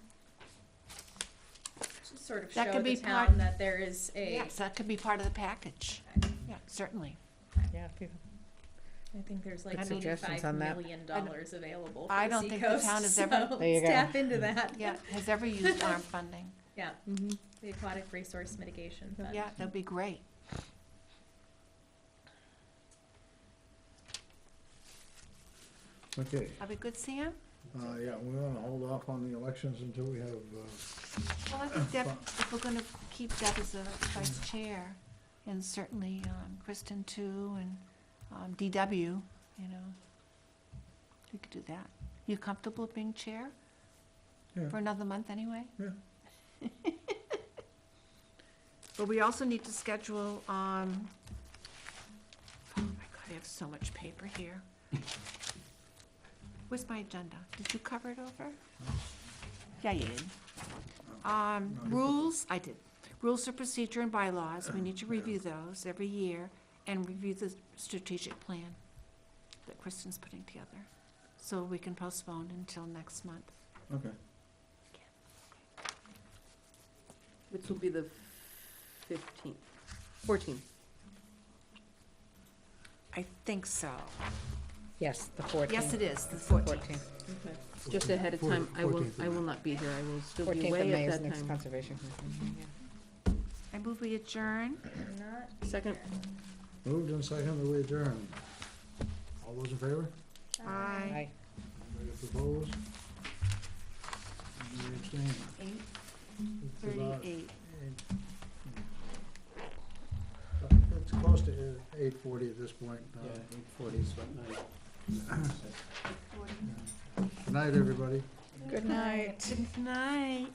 sort of That show could the be town part- that there is a, Yes, that could be part of the package. Yeah, certainly. Yeah, if you- I think there's like Good suggestions $85 on that. million available for I the don't think the seacoast, town has so ever- There you go. tap into that. Yeah, has ever used ARM funding. Yeah, the Aquatic Resource Mitigation Fund. Yeah, that'd be great. Okay, Are we good, Sam? yeah, we're gonna hold off on the elections until we have, Well, I think Deb, if we're gonna keep Deb as a vice chair, and certainly Kristen too, and DW, you know, we could do that. You comfortable being chair yeah, for another month anyway? Yeah. But we also need to schedule, oh my God, I have so much paper here. Where's my agenda? Did you cover it over? Yeah, you did. Rules, I did. Rules of procedure and bylaws, we need to review those every year, and review the strategic plan that Kristen's putting together, so we can postpone until next month. okay. Which will be the 14th. I think so. Yes, the 14th. Yes, it is, the It's the 14th. 14th. Okay. Just ahead of time, I 14th. will not be here, I will still be 14th of away May at is that next time. Conservation Commission, yeah. I move we adjourn. Not Second, Moved and seconded, we adjourn. All those in favor? Aye. Anybody opposed? Anybody abstaining? 8:38. It's close to 8:40 at this point. Yeah, 8:40 is what night. Good night, everybody. Good night. Good night.